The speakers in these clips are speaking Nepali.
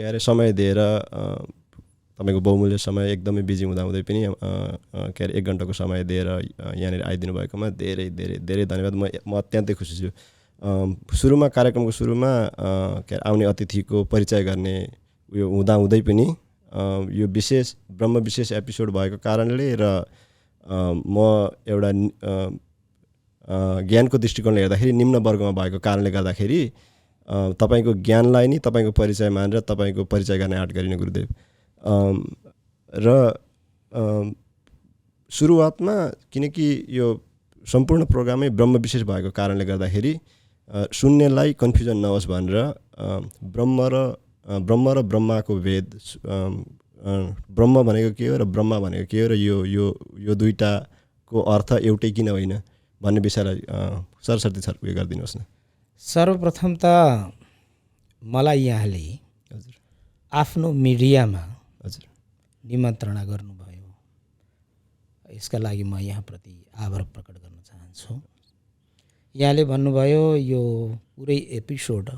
के अरे समय दिएर तपाईँको बहुमूल्य समय एकदमै बिजी हुँदाहुँदै पनि के अरे 1 घण्टाको समय दिएर यहाँनिर आइदिनु भएकोमा धेरै धेरै धेरै धन्यवाद। म अत्यन्तै खुसी छु। सुरुमा कार्यक्रमको सुरुमा के अरे आउने अतिथिको परिचय गर्ने उयो हुँदाहुँदै पनि यो ब्रह्म विशेष एपिसोड भएको कारणले र म एउटा ज्ञानको दृष्टिकोणले हेर्दाखेरि निम्न वर्गमा भएको कारणले गर्दाखेरि तपाईँको ज्ञानलाई नै तपाईँको परिचय मानेर तपाईँको परिचय गर्ने आँट गरिने गुरुदेव। र सुरुवातमा किनकि यो सम्पूर्ण प्रोग्रामै ब्रह्म विशेष भएको कारणले गर्दाखेरि सुन्नेलाई कन्फ्युजन नहोस् भनेर ब्रह्म र ब्रह्माको भेद, ब्रह्म भनेको के हो र ब्रह्मा भनेको के हो र यो दुईटाको अर्थ एउटै किन होइन भन्ने विषयलाई सरस्वती सर उयो गरिदिनुहोस् न। सर्वप्रथम त मलाई यहाँले हजुर आफ्नो मिडियामा हजुर निमन्त्रणा गर्नुभयो, यसका लागि म यहाँप्रति आभार प्रकट गर्न चाहन्छु। यहाँले भन्नुभयो यो पुरै एपिसोड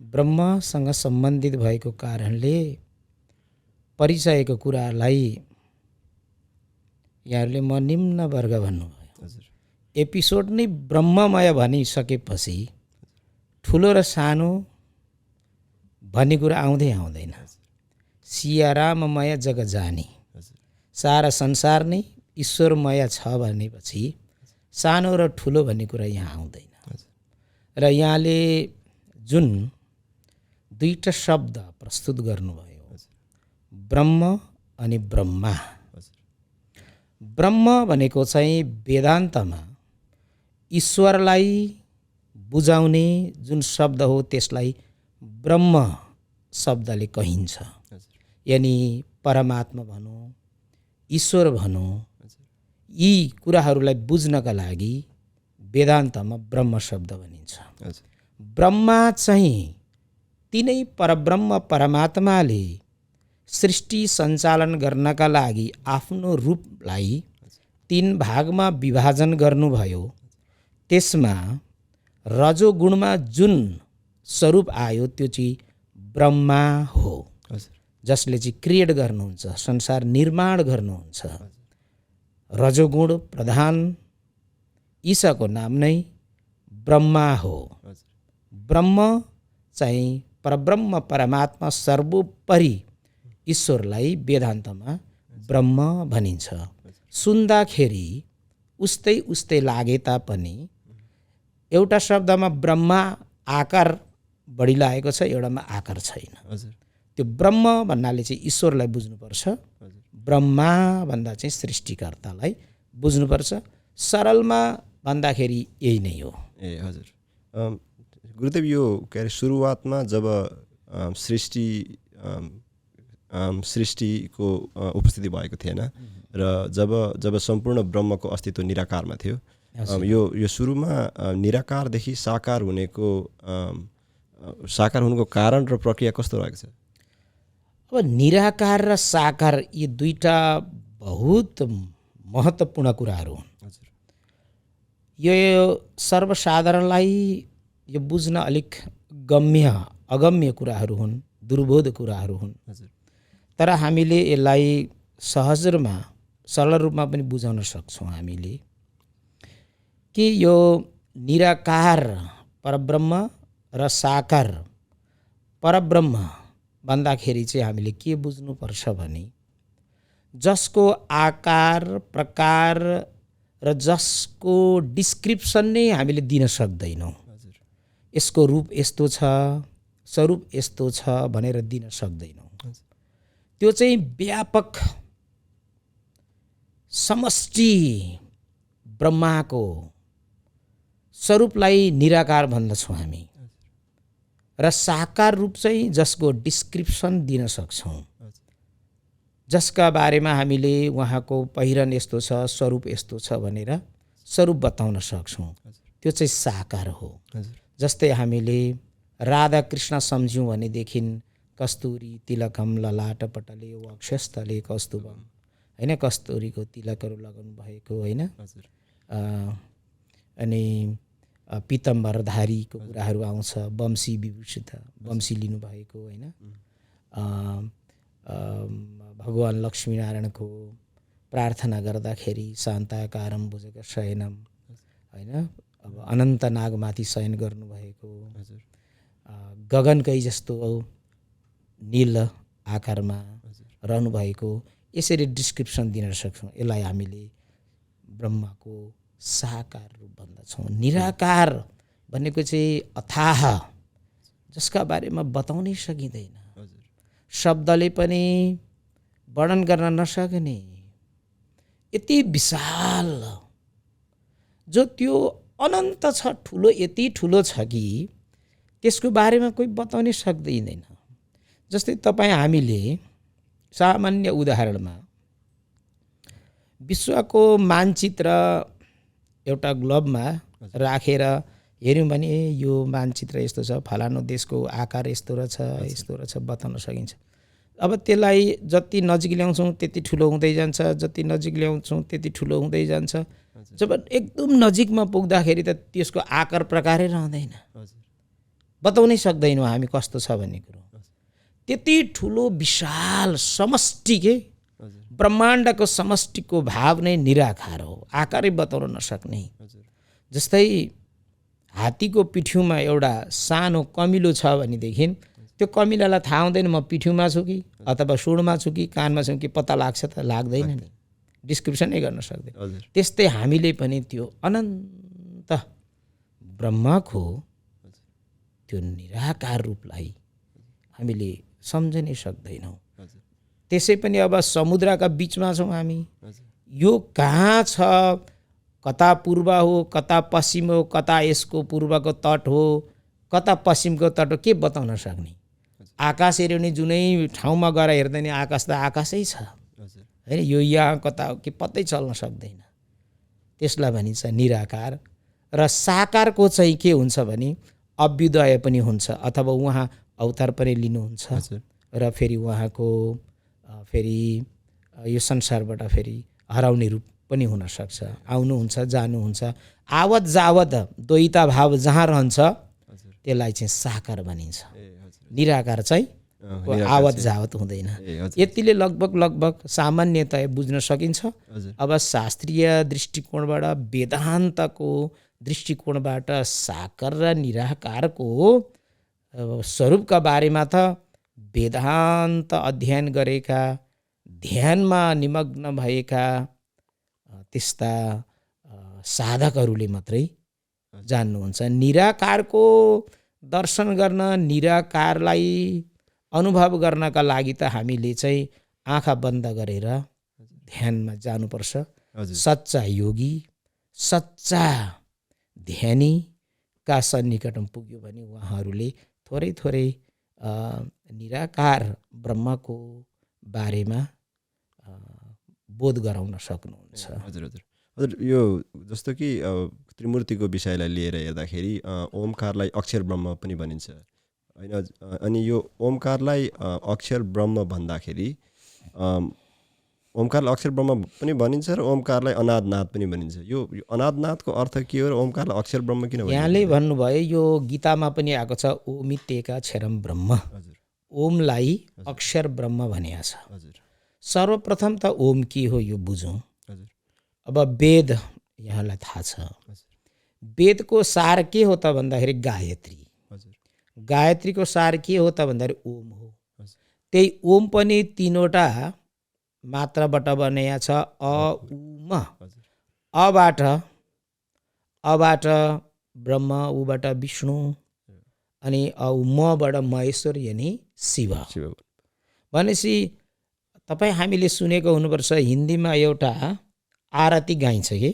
ब्रह्मसँग सम्बन्धित भएको कारणले परिचयको कुरालाई यहाँहरूले म निम्न वर्ग भन्नुभयो। हजुर एपिसोड नै ब्रह्ममय भनिसकेपछि ठुलो र सानो भन्ने कुरा आउँदैन। सियाराममय जग जाने, सारा संसार नै ईश्वरमय छ भनेपछि सानो र ठुलो भन्ने कुरा यहाँ आउँदैन। र यहाँले जुन दुईटा शब्द प्रस्तुत गर्नुभयो, ब्रह्म अनि ब्रह्मा। ब्रह्म भनेको चाहिँ वेदान्तमा ईश्वरलाई बुझाउने जुन शब्द हो त्यसलाई ब्रह्म शब्दले कहिन्छ। यानि परमात्मा भनौँ, ईश्वर भनौँ, यी कुराहरूलाई बुझ्नका लागि वेदान्तमा ब्रह्म शब्द भनिन्छ। ब्रह्मा चाहिँ तिनै परब्रह्म परमात्माले सृष्टि सञ्चालन गर्नका लागि आफ्नो रूपलाई 3 भागमा विभाजन गर्नुभयो। त्यसमा रजोगुणमा जुन स्वरूप आयो त्यो चाहिँ ब्रह्मा हो, जसले चाहिँ क्रिएट गर्नुहुन्छ, संसार निर्माण गर्नुहुन्छ। रजोगुण प्रधान ईशाको नाम नै ब्रह्मा हो। ब्रह्म चाहिँ परब्रह्म परमात्मा सर्वोपरि ईश्वरलाई वेदान्तमा ब्रह्म भनिन्छ। सुन्दाखेरि उस्तै लागे तापनि एउटा शब्दमा ब्रह्मा आकार बढी लागेको छ, एउटामा आकार छैन। त्यो ब्रह्म भन्नाले चाहिँ ईश्वरलाई बुझ्नुपर्छ, ब्रह्मा भन्दा चाहिँ सृष्टिकर्तालाई बुझ्नुपर्छ। सरलमा भन्दाखेरि यही नै हो। ए हजुर गुरुदेव, यो के अरे सुरुवातमा जब सृष्टिको उपस्थिति भएको थिएन र जब सम्पूर्ण ब्रह्मको अस्तित्व निराकारमा थियो, यो सुरुमा निराकारदेखि साकार हुनुको कारण र प्रक्रिया कस्तो रहेको छ? अब निराकार र साकार यी दुईटा बहुत महत्त्वपूर्ण कुराहरू हुन्। यो सर्वसाधारणलाई यो बुझ्न अलिक अगम्य कुराहरू हुन्, दुर्बोध कुराहरू हुन्। तर हामीले यसलाई सहजमा सरल रूपमा पनि बुझाउन सक्छौँ हामीले कि यो निराकार परब्रह्म र साकार परब्रह्म भन्दाखेरि चाहिँ हामीले के बुझ्नुपर्छ भने जसको आकार प्रकार र जसको डिस्क्रिप्सन नै हामीले दिन सक्दैनौँ। यसको रूप यस्तो छ, स्वरूप यस्तो छ भनेर दिन सक्दैनौँ। त्यो चाहिँ व्यापक समष्टि ब्रह्माको स्वरूपलाई निराकार भन्दछौँ हामी। र साकार रूप चाहिँ जसको डिस्क्रिप्सन दिन सक्छौँ, जसका बारेमा हामीले उहाँको पहिरन यस्तो छ, स्वरूप यस्तो छ भनेर स्वरूप बताउन सक्छौँ, त्यो चाहिँ साकार हो। जस्तै हामीले राधा कृष्ण सम्झ्यौँ भनेदेखि कस्तुरी तिलकम ललाट पटले वक्षस्थले कस्तुभम, होइन, कस्तुरीको तिलकहरू लगाउनु भएको, होइन, अनि पितम्बरधारीको कुराहरू आउँछ, वंशी विभूषित वंशी लिनुभएको, होइन, भगवान लक्ष्मीनारायणको प्रार्थना गर्दाखेरि शान्ताकारम भुजग शयनम होइन, अब अनन्त नागमाथि शयन गर्नुभएको, गगनकै जस्तो नील आकारमा रहनुभएको, यसरी डिस्क्रिप्सन दिन सक्छौँ। यसलाई हामीले ब्रह्मको साकार रूप भन्दछौँ। निराकार भनेको चाहिँ अथाह, जसका बारेमा बताउनै सकिँदैन, शब्दले पनि वर्णन गर्न नसक्ने, यति विशाल, जो त्यो अनन्त छ, ठुलो, यति ठुलो छ कि त्यसको बारेमा कोही बताउनै सक्दैन। जस्तै तपाईँ हामीले सामान्य उदाहरणमा विश्वको मानचित्र एउटा ग्लोबमा राखेर हेऱ्यौँ भने यो मानचित्र यस्तो छ, फलानु देशको आकार यस्तो रहेछ, यस्तो रहेछ बताउन सकिन्छ। अब त्यसलाई जति नजिक ल्याउँछौँ त्यति ठुलो हुँदै जान्छ, जति नजिक ल्याउँछौँ त्यति ठुलो हुँदै जान्छ। जब एकदम नजिकमा पुग्दाखेरि त त्यसको आकार प्रकारै रहँदैन, बताउनै सक्दैनौँ हामी कस्तो छ भन्ने कुरो। त्यति ठुलो विशाल समष्टि के ब्रह्माण्डको समष्टिको भाव नै निराकार हो, आकारै बताउन नसक्ने। जस्तै हात्तीको पिठ्युमा एउटा सानो कमिलो छ भनेदेखि त्यो कमिलालाई थाहा हुँदैन म पिठ्युमा छु कि अथवा सुँडमा छु कि कानमा छु कि, पत्ता लाग्छ त लाग्दैन नि, डिस्क्रिप्सनै गर्न सक्दैन। त्यस्तै हामीले पनि त्यो अनन्त ब्रह्मको त्यो निराकार रूपलाई हामीले सम्झनै सक्दैनौँ। त्यसै पनि अब समुद्रका बिचमा छौँ हामी, यो कहाँ छ, कता पूर्व हो, कता पश्चिम हो, कता यसको पूर्वको तट हो, कता पश्चिमको तट हो, के बताउन सक्ने। आकाश हेऱ्यो भने जुनै ठाउँमा गएर हेर्दा नि आकाश त आकाशै छ होइन, यो यहाँ कता हो के पत्तै चल्न सक्दैन। त्यसलाई भनिन्छ निराकार। र साकारको चाहिँ के हुन्छ भने अभ्युदय पनि हुन्छ, अथवा उहाँ अवतार पनि लिनुहुन्छ र फेरि उहाँको फेरि यो संसारबाट फेरि हराउने रूप पनि हुनसक्छ, आउनुहुन्छ जानुहुन्छ। आवत जावत द्वैता भाव जहाँ रहन्छ त्यसलाई चाहिँ साकार भनिन्छ। निराकार चाहिँ आवत जावत हुँदैन। यतिले लगभग सामान्यतया बुझ्न सकिन्छ। अब शास्त्रीय दृष्टिकोणबाट, वेदान्तको दृष्टिकोणबाट साकार र निराकारको स्वरूपका बारेमा त वेदान्त अध्ययन गरेका, ध्यानमा निमग्न भएका त्यस्ता साधकहरूले मात्रै जान्नुहुन्छ। निराकारको दर्शन गर्न, निराकारलाई अनुभव गर्नका लागि त हामीले चाहिँ आँखा बन्द गरेर ध्यानमा जानुपर्छ। सच्चा योगी, सच्चा ध्यानीका सन्निकटमा पुग्यो भने उहाँहरूले थोरै थोरै निराकार ब्रह्मको बारेमा बोध गराउन सक्नुहुन्छ। हजुर हजुर हजुर यो जस्तो कि त्रिमूर्तिको विषयलाई लिएर हेर्दाखेरि ओमकारलाई अक्षर ब्रह्म पनि भनिन्छ होइन। अनि यो ओमकारलाई अक्षर ब्रह्म भन्दाखेरि ओमकारलाई अक्षर ब्रह्म पनि भनिन्छ र ओमकारलाई अनादनाद पनि भनिन्छ। यो अनादनादको अर्थ के हो र ओमकारलाई अक्षर ब्रह्म किन भनिन्छ? यहाँले भन्नुभयो यो गीतामा पनि आएको छ, ओमितेका क्षरम ब्रह्म। ओमलाई अक्षर ब्रह्म भनिएको छ। सर्वप्रथम त ओम के हो यो बुझौँ। अब वेद यहाँलाई थाहा छ, वेदको सार के हो त भन्दाखेरि गायत्री। गायत्रीको सार के हो त भन्दाखेरि ओम हो। त्यही ओम पनि तीनवटा मात्राबाट बनेको छ, अ उ म। अबाट ब्रह्म, उबाट विष्णु, अनि अ उ मबाट महेश्वर यानि शिव। भनेपछि तपाईँ हामीले सुनेको हुनुपर्छ, हिन्दीमा एउटा आरती गाइन्छ कि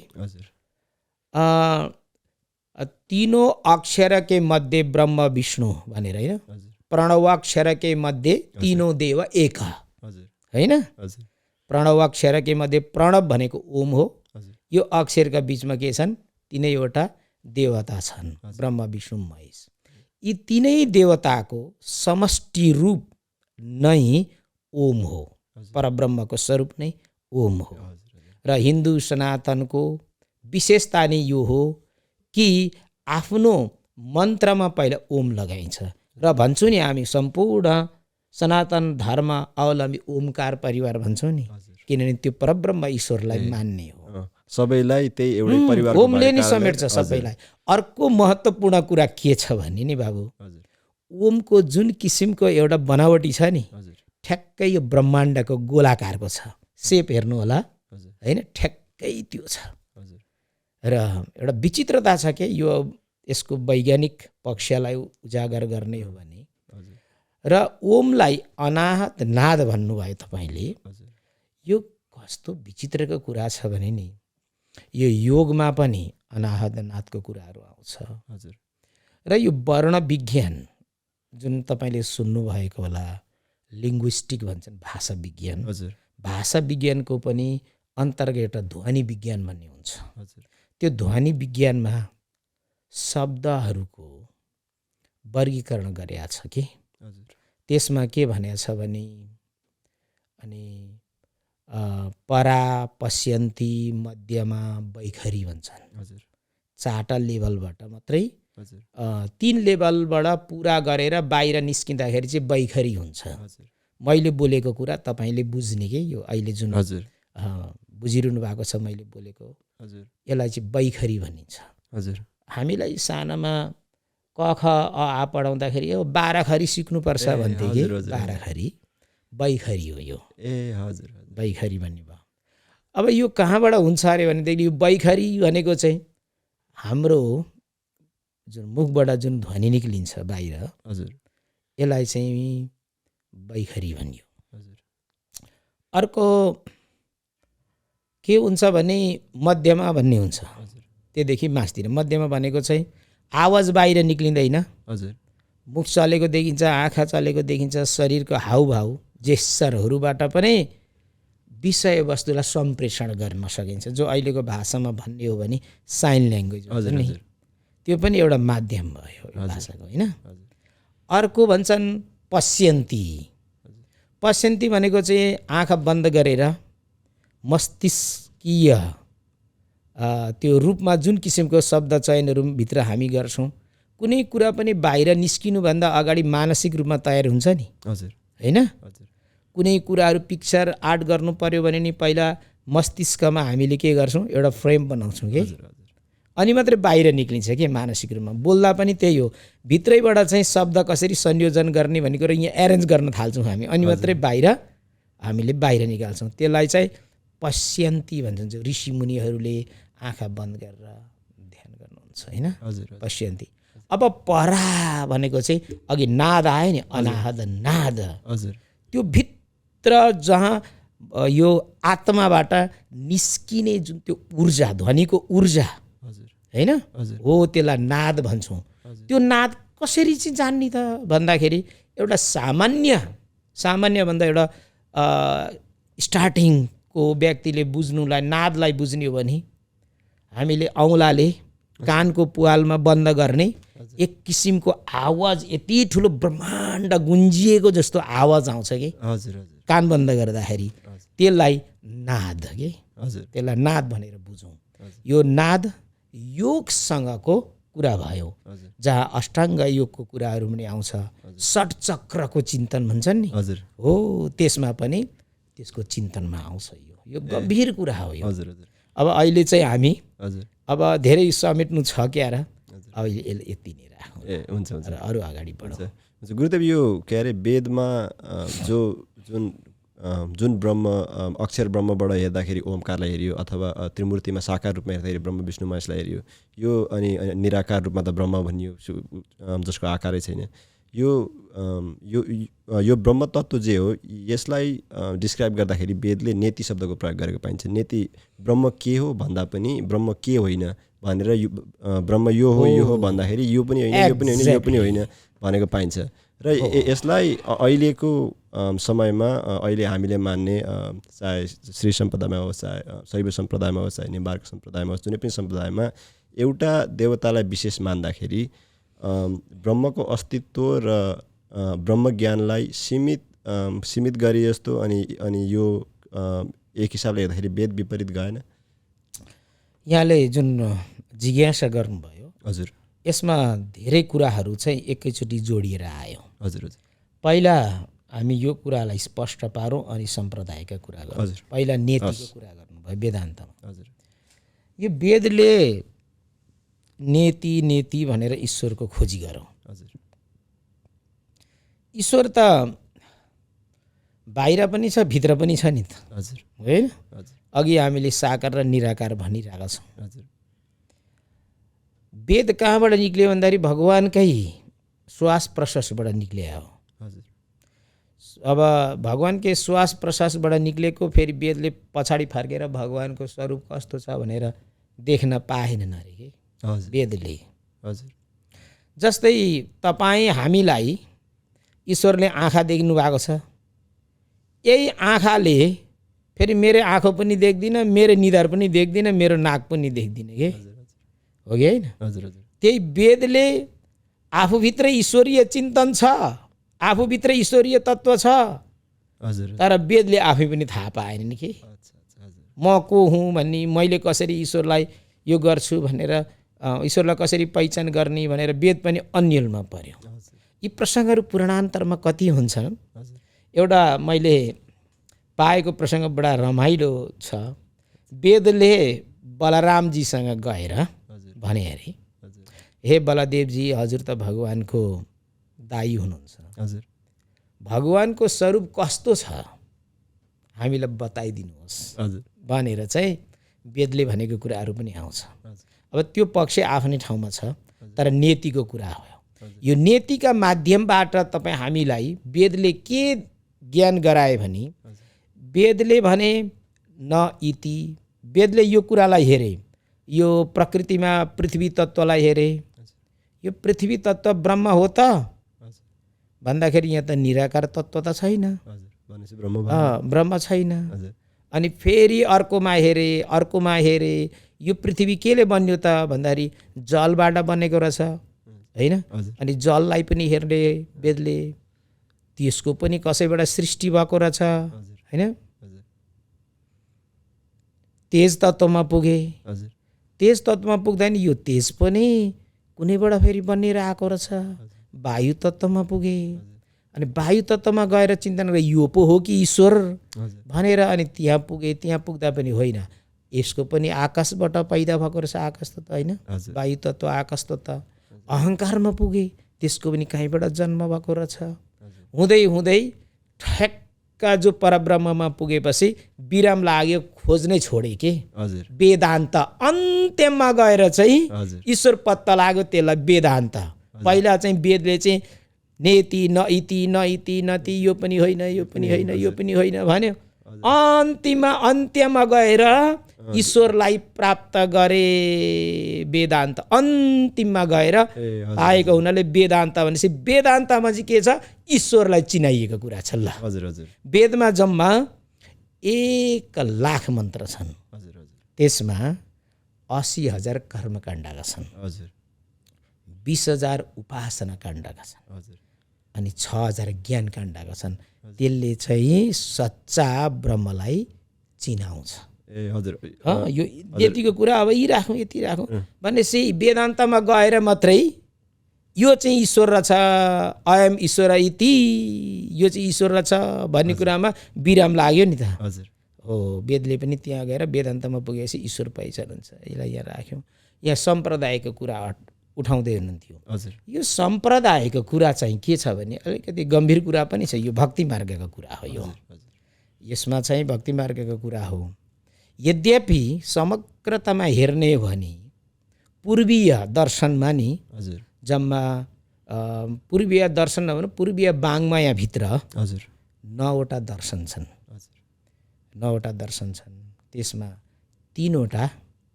तीनों अक्षर के मध्य ब्रह्म विष्णु भनेर होइन, प्रणवाक्षर के मध्य तीनों देव एक होइन। प्रणवाक्षर के मध्य प्रणव भनेको ओम हो। यो अक्षरका बिचमा के छन्? तीनैवटा देवता छन्, ब्रह्म विष्णु महेश। यी तीनै देवताको समष्टि रूप नै ओम हो, परब्रह्मको स्वरूप नै ओम हो। र हिन्दू सनातनको विशेषता नै यो हो कि आफ्नो मन्त्रमा पहिला ओम लगाइन्छ। र भन्छु नि हामी सम्पूर्ण सनातन धर्म अवलम्बी ओमकार परिवार भन्छौँ नि, किनभने त्यो परब्रह्म ईश्वरलाई मान्ने हो। सबैलाई त्यही एउटै परिवार ओमले नै समेट्छ सबैलाई। अर्को महत्त्वपूर्ण कुरा के छ भने नि बाबु, ओमको जुन किसिमको एउटा बनावटी छ नि, ठ्याक्कै यो ब्रह्माण्डको गोलाकारको छ। सेप हेर्नु होला होइन, ठ्याक्कै त्यो छ। र एउटा विचित्रता छ कि यो यसको वैज्ञानिक पक्षलाई उजागर गर्ने हो भने, र ओमलाई अनाहत नाद भन्नुभयो तपाईँले, यो कस्तो विचित्रको कुरा छ भने नि, यो योगमा पनि अनाहत नादको कुराहरू आउँछ। र यो वर्ण विज्ञान जुन तपाईँले सुन्नुभएको होला, लिङ्ग्विस्टिक भन्छन्, भाषा विज्ञान, भाषा विज्ञानको पनि अन्तर्गत एउटा ध्वनि विज्ञान भन्ने हुन्छ। त्यो ध्वनि विज्ञानमा शब्दहरूको वर्गीकरण गरिएको छ कि त्यसमा के भनेको छ भने, अनि परा, पश्यन्ती, मध्यमा, वैखरी भन्छन्। चारवटा लेभलबाट मात्रै, 3 लेभलबाट पुरा गरेर बाहिर निस्किँदाखेरि चाहिँ वैखरी हुन्छ। मैले बोलेको कुरा तपाईँले बुझ्ने कि यो अहिले जुन बुझिरहनु भएको छ मैले बोलेको, यसलाई चाहिँ वैखरी भनिन्छ। हामीलाई सानामा क ख अ आ पढाउँदाखेरि यो 12 खरी सिक्नुपर्छ भन्थे कि, 12 खरी वैखरी हो यो। वैखरी भन्ने भयो। अब यो कहाँबाट हुन्छ अरे भनेदेखि यो वैखरी भनेको चाहिँ हाम्रो जुन मुखबाट जुन ध्वनि निक्लिन्छ बाहिर, यसलाई चाहिँ वैखरी भनियो। अर्को के हुन्छ भने मध्यमा भन्ने हुन्छ, त्योदेखि मास्तिर। मध्यमा भनेको चाहिँ आवाज बाहिर निक्लिँदैन, मुख चलेको देखिन्छ, आँखा चलेको देखिन्छ, शरीरको हाउभाउ जेस्चरहरूबाट पनि विषयवस्तुलाई सम्प्रेषण गर्न सकिन्छ, जो अहिलेको भाषामा भन्ने हो भने साइन ल्याङ्ग्वेज हुन्छ नि, त्यो पनि एउटा माध्यम भयो भाषाको होइन। अर्को भन्छन् पश्यन्ती। पश्यन्ती भनेको चाहिँ आँखा बन्द गरेर मस्तिष्कीय त्यो रूपमा जुन किसिमको शब्द चयनहरू भित्र हामी गर्छौँ, कुनै कुरा पनि बाहिर निस्किनुभन्दा अगाडि मानसिक रूपमा तयार हुन्छ नि होइन। कुनै कुराहरू पिक्चर आर्ट गर्नु पर्यो भने नि पहिला मस्तिष्कमा हामीले के गर्छौँ, एउटा फ्रेम बनाउँछौँ कि, अनि मात्रै बाहिर निक्लिन्छ कि मानसिक रूपमा। बोल्दा पनि त्यही हो, भित्रैबाट चाहिँ शब्द कसरी संयोजन गर्ने भन्ने कुरो यहाँ एरेन्ज गर्न थाल्छौँ हामी, अनि मात्रै बाहिर हामीले बाहिर निकाल्छौँ। त्यसलाई चाहिँ पश्यन्ती भन्छन्, जो ऋषिमुनिहरूले आँखा बन्द गरेर ध्यान गर्नुहुन्छ होइन, पश्यन्ती। अब परा भनेको चाहिँ अघि नाद आयो नि, अनाहत नाद, त्यो भित्र जहाँ यो आत्माबाट निस्किने जुन त्यो ऊर्जा, ध्वनिको ऊर्जा होइन हो, त्यसलाई नाद भन्छौँ। त्यो नाद कसरी चाहिँ जान्ने त भन्दाखेरि, एउटा सामान्य भन्दा एउटा स्टार्टिङको व्यक्तिले बुझ्नुलाई, नादलाई बुझ्ने हो भने हामीले औँलाले कानको पुवालमा बन्द गर्ने एक किसिमको आवाज, यति ठुलो ब्रह्माण्ड गुन्जिएको जस्तो आवाज आउँछ कि कान बन्द गर्दाखेरि, त्यसलाई नाद कि, त्यसलाई नाद भनेर बुझौँ। यो नाद योगसँगको कुरा भयो, जहाँ अष्टाङ्ग योगको कुराहरू पनि आउँछ, षट चक्रको चिन्तन भन्छन् नि हो, त्यसमा पनि त्यसको चिन्तनमा आउँछ। यो गम्भीर कुरा हो यो। अब अहिले चाहिँ हामी अब धेरै समेट्नु छ क्या र, अब यति नै राखौँ, हुन्छ र अरू अगाडि बढौँ। गुरुदेव, यो के अरे वेदमा जुन ब्रह्म अक्षर ब्रह्मबाट हेर्दाखेरि ओमकारलाई हेरियो, अथवा त्रिमूर्तिमा साकार रूपमा हेर्दाखेरि ब्रह्म विष्णु महेशलाई हेरियो, यो अनि निराकार रूपमा त ब्रह्म भनियो जसको आकारै छैन। यो ब्रह्म तत्त्व जे हो, यसलाई डिस्क्राइब गर्दाखेरि वेदले नेति शब्दको प्रयोग गरेको पाइन्छ। नेति ब्रह्म के हो भन्दा पनि ब्रह्म के होइन भनेर, ब्रह्म यो हो भन्दाखेरि यो पनि होइन, यो पनि होइन, यो पनि होइन भनेको पाइन्छ। र यसलाई अहिलेको समयमा अहिले हामीले मान्ने, चाहे श्री सम्प्रदायमा होस्, चाहे शैव सम्प्रदायमा होस्, चाहे निम्बार्क सम्प्रदायमा होस्, जुनै पनि सम्प्रदायमा एउटा देवतालाई विशेष मान्दाखेरि ब्रह्मको अस्तित्व र ब्रह्म ज्ञानलाई सीमित गरे जस्तो, अनि यो एक हिसाबले हेर्दाखेरि वेद विपरीत गएन। यहाँले जुन जिज्ञासा गर्नुभयो, हजुर, यसमा धेरै कुराहरू चाहिँ एकैचोटि जोडिएर आयो। हजुर, पहिला हामी यो कुरालाई स्पष्ट पारौँ अनि सम्प्रदायका कुरा गरौँ। हजुर। पहिला नेतिको कुरा गर्नुभयो वेदान्तमा। हजुर यो वेदले नेति भनेर ईश्वरको खोजी गरौँ। हजुर ईश्वर त बाहिर पनि छ भित्र पनि छ नि त, हजुर होइन? हजुर अघि हामीले साकार र निराकार भनिरहेका छौँ। हजुर वेद कहाँबाट निक्ल्यो भन्दाखेरि भगवानकै श्वास प्रश्वासबाट निक्ले हो। हजुर अब भगवानकै श्वास प्रश्वासबाट निक्लेको फेरि वेदले पछाडि फर्केर भगवानको स्वरूप कस्तो छ भनेर देख्न पाएनन् अरे के हजुर वेदले। हजुर जस्तै तपाईँ हामीलाई ईश्वरले आँखा देख्नु भएको छ, यही आँखाले फेरि मेरो आँखा पनि देख्दिनँ, मेरो निधार पनि देख्दिनँ, मेरो नाक पनि देख्दिनँ के, हो कि होइन? हजुर हजुर त्यही वेदले आफूभित्र ईश्वरीय चिन्तन छ, आफूभित्र ईश्वरीय तत्त्व छ, हजुर तर वेदले आफै पनि थाहा पाएन नि कि म को हुँ भन्ने, मैले कसरी ईश्वरलाई यो गर्छु भनेर ईश्वरलाई कसरी पहिचान गर्ने भनेर वेद पनि अन्यलमा पर्यो। यी प्रसङ्गहरू पुराणान्तरमा कति हुन्छन्। एउटा मैले पाएको प्रसङ्ग बडा रमाइलो छ। वेदले बलरामजीसँग गएर भने अरे, हे बलदेवजी, हजुर त भगवानको दाई हुनुहुन्छ, हजुर भगवानको स्वरूप कस्तो छ हामीलाई बताइदिनुहोस् हजुर भनेर चाहिँ वेदले भनेको कुराहरू पनि आउँछ। अब त्यो पक्ष आफ्नै ठाउँमा छ, तर नेतिको कुरा हो। यो नेतिका माध्यमबाट तपाईँ हामीलाई वेदले के ज्ञान गराए भने, वेदले भने न इति, वेदले यो कुरालाई हेरे, यो प्रकृतिमा पृथ्वी तत्त्वलाई हेरे, यो पृथ्वी तत्त्व ब्रह्म हो त भन्दाखेरि यहाँ त निराकार तत्त्व त छैन, ब्रह्म छैन। अनि फेरि अर्कोमा हेरे, अर्कोमा हेरे, यो पृथ्वी केले बन्यो त भन्दाखेरि जलबाट बनेको रहेछ, होइन? अनि जललाई पनि हेर्ने वेदले, त्यसको पनि कसैबाट सृष्टि भएको रहेछ, होइन? तेज तत्त्वमा पुगे, तेज तत्त्वमा पुग्दा नि यो तेज पनि कुनैबाट फेरि बनिएर आएको रहेछ, वायु तत्त्वमा पुगे, अनि वायु तत्त्वमा गएर चिन्तन गरे यो पो हो कि ईश्वर भनेर, अनि त्यहाँ पुगे। त्यहाँ पुग्दा पनि होइन, यसको पनि आकाशबाट पैदा भएको रहेछ, आकाश तत्त्व, होइन? वायु तत्त्व, आकाश तत्त्व। अहङ्कारमा पुगे, त्यसको पनि कहीँबाट जन्म भएको रहेछ। हुँदै हुँदै ठ्याक्का जो परब्रह्ममा पुगेपछि विराम लाग्यो, खोज्नै छोडे के वेदान्त। अन्त्यमा गएर चाहिँ ईश्वर पत्ता लाग्यो, त्यसलाई वेदान्त। पहिला चाहिँ वेदले चाहिँ नेति न इति न इति नति, यो पनि होइन, यो पनि होइन, यो पनि होइन भन्यो। अन्त्यमा गएर ईश्वरलाई प्राप्त गरे वेदान्त। अन्तिममा गएर आएको हुनाले वेदान्त भनेपछि वेदान्तमा चाहिँ के छ, ईश्वरलाई चिनाइएको कुरा छ। ल वेदमा जम्मा 1,00,000 मन्त्र छन्, त्यसमा 80,000 कर्मकाण्डका छन्, 20,000 उपासना काण्डका छन्, अनि 6,000 ज्ञान काण्डका छन्। त्यसले चाहिँ सच्चा ब्रह्मलाई चिनाउँछ। यो यतिको कुरा अब यी राखौँ, यति राखौँ भनेपछि वेदान्तमा गएर मात्रै यो चाहिँ ईश्वर रहेछ, अयम ईश्वर इति, यो चाहिँ ईश्वर रहेछ भन्ने कुरामा विराम लाग्यो नि त। हो, वेदले पनि त्यहाँ गएर वेदान्तमा पुगेपछि ईश्वर पहिचान हुन्छ। यसलाई यहाँ राख्यौँ। यहाँ सम्प्रदायको कुरा उठाउँदै हुनुहुन्थ्यो। यो सम्प्रदायको कुरा चाहिँ के छ भने अलिकति गम्भीर कुरा पनि छ। यो भक्ति मार्गको कुरा हो। यो यसमा चाहिँ भक्ति मार्गको कुरा हो। यद्यपि समग्रतामा हेर्ने हो भने पूर्वीय दर्शनमा नि जम्मा पूर्वीय दर्शन भने पूर्वीय वाङ्मयभित्र 9वटा दर्शन छन्। 9वटा दर्शन छन्। त्यसमा 3वटा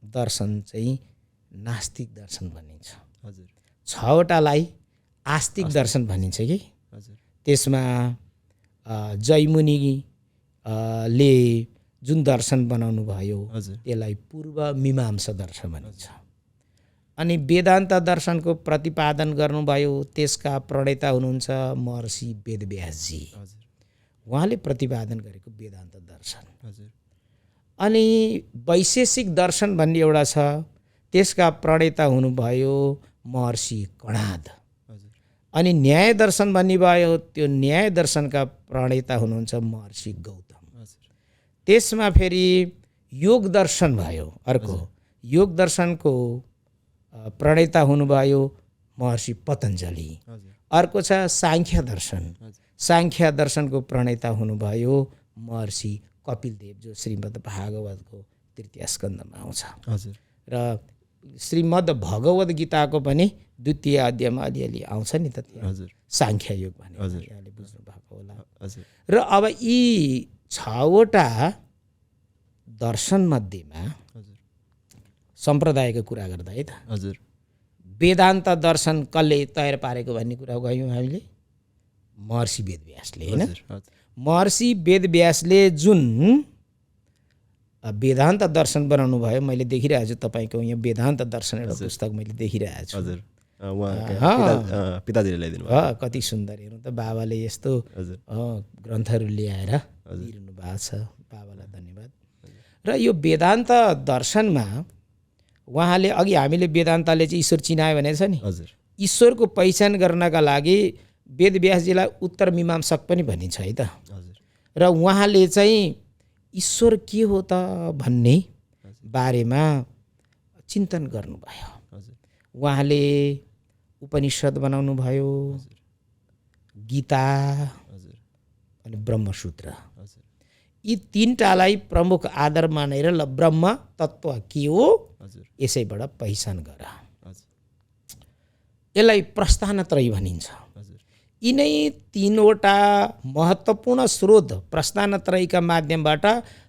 दर्शन चाहिँ नास्तिक दर्शन भनिन्छ, 6वटालाई आस्तिक दर्शन भनिन्छ कि। त्यसमा जैमुनि ले जुन दर्शन बनाउनु भयो त्यसलाई पूर्व मीमांसा दर्शन भनिन्छ। अनि वेदान्त दर्शनको प्रतिपादन गर्नुभयो, त्यसका प्रणेता हुनुहुन्छ महर्षि वेदव्यासजी। उहाँले प्रतिपादन गरेको वेदान्त दर्शन। अनि वैशेषिक दर्शन भन्ने एउटा छ, त्यसका प्रणेता हुनुभयो महर्षि कणाद। अनि न्याय दर्शन भन्ने भयो, त्यो न्याय दर्शनका प्रणेता हुनुहुन्छ महर्षि गौतम। त्यसमा फेरि योग दर्शन भयो, अर्को योग दर्शनको प्रणेता हुनुभयो महर्षि पतञ्जलि। अर्को छ सांख्य दर्शन, सांख्य दर्शनको प्रणेता हुनुभयो महर्षि कपिल देव, जो श्रीमद् भागवतको तृतीय स्कन्धमा आउँछ। र श्रीमद् भगवत गीताको पनि द्वितीय अध्यायमा अलिअलि आउँछ नि त, त्यहाँ सांख्य योग भनेर यहाँले बुझ्नु भएको होला। र अब यी 6वटा दर्शन मध्येमा सम्प्रदायको कुरा गर्दा है त, वेदान्त दर्शन कसले तयार पारेको भन्ने कुरा गयौँ हामीले, महर्षि वेदव्यासले, होइन? महर्षि वेदव्यासले जुन वेदान्त दर्शन बनाउनु भयो, मैले देखिरहेको छु तपाईँको यहाँ वेदान्त दर्शन एउटा पुस्तक मैले देखिरहेको छु। पिताजीले ल्याइदिनु भयो, कति सुन्दर। हेर्नु त, बाबाले यस्तो ग्रन्थहरू ल्याएर दिइरहनु भएको छ, बाबालाई धन्यवाद। र यो वेदान्त दर्शनमा उहाँले, अघि हामीले वेदान्तले चाहिँ ईश्वर चिनायो भनेको छ नि, ईश्वरको पहिचान गर्नका लागि वेदव्यासजीलाई उत्तर मीमांसक पनि भनिन्छ है त। र उहाँले चाहिँ ईश्वर के हो त भन्ने बारेमा चिन्तन गर्नुभयो। उहाँले उपनिषद बनाउनु भयो, गीता अनि ब्रह्मसूत्र, यी 3टालाई प्रमुख आधार मानेर ल ब्रह्म तत्त्व के हो यसैबाट पहिचान गर, यसलाई प्रस्थानत्रयी भनिन्छ। यिनै 3वटा महत्त्वपूर्ण स्रोत प्रस्थानत्रयीका माध्यमबाट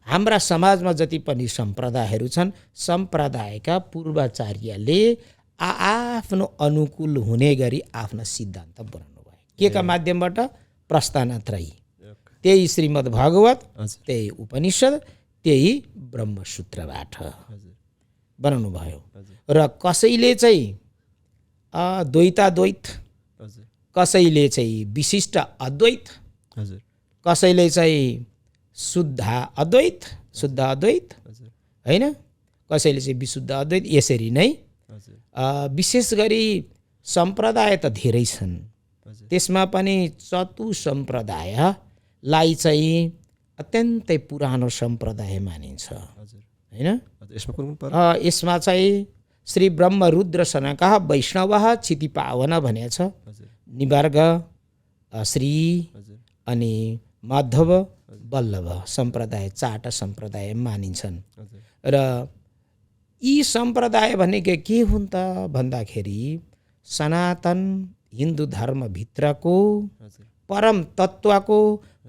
हाम्रा समाजमा जति पनि सम्प्रदायहरू छन्, सम्प्रदायका पूर्वाचार्यले आफ्नो अनुकूल हुने गरी आफ्ना सिद्धान्त बनाउनु भयो। के का माध्यमबाट? प्रस्थानत्रयी, त्यही श्रीमद् भागवत, त्यही उपनिषद, त्यही ब्रह्मसूत्रबाट बनाउनु भयो। र कसैले चाहिँ द्वैताद्वैत, कसैले चाहिँ विशिष्ट अद्वैत, कसैले चाहिँ शुद्ध अद्वैत, शुद्ध अद्वैत होइन, कसैले चाहिँ विशुद्ध अद्वैत। यसरी नै विशेष गरी सम्प्रदाय त धेरै छन्, त्यसमा पनि चतुसम्प्रदायलाई चाहिँ अत्यन्तै पुरानो सम्प्रदाय मानिन्छ, होइन? यसमा चाहिँ श्री ब्रह्मरुद्र सनकः वैष्णवः क्षितिपावन भनेको छ। निवार्ग, श्री अनि माधव, वल्लभ सम्प्रदाय 4टा सम्प्रदाय मानिन्छन्। र यी सम्प्रदाय भनेको के हुन् त भन्दाखेरि सनातन हिन्दू धर्मभित्रको परम तत्त्वको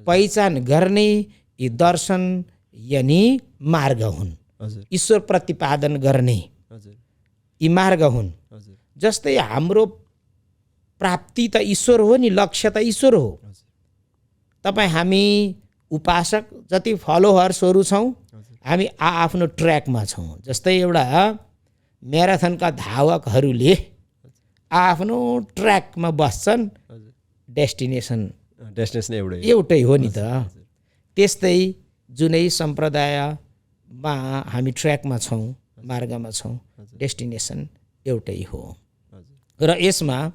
पहिचान गर्ने यी दर्शन यानि मार्ग हुन्, ईश्वर प्रतिपादन गर्ने यी मार्ग हुन्। जस्तै हाम्रो प्राप्ति त ईश्वर हो नि, लक्ष्य त ईश्वर हो। तपाईँ हामी उपासक जति फलोवर्सहरू छौँ, हामी आफ्नो ट्र्याकमा छौँ। जस्तै एउटा म्याराथनका धावकहरूले आफ्नो ट्र्याकमा बस्छन्, डेस्टिनेसन एउटै हो नि त। त्यस्तै जुनै सम्प्रदायमा हामी ट्र्याकमा छौँ, मार्गमा छौँ, डेस्टिनेसन एउटै हो। र यसमा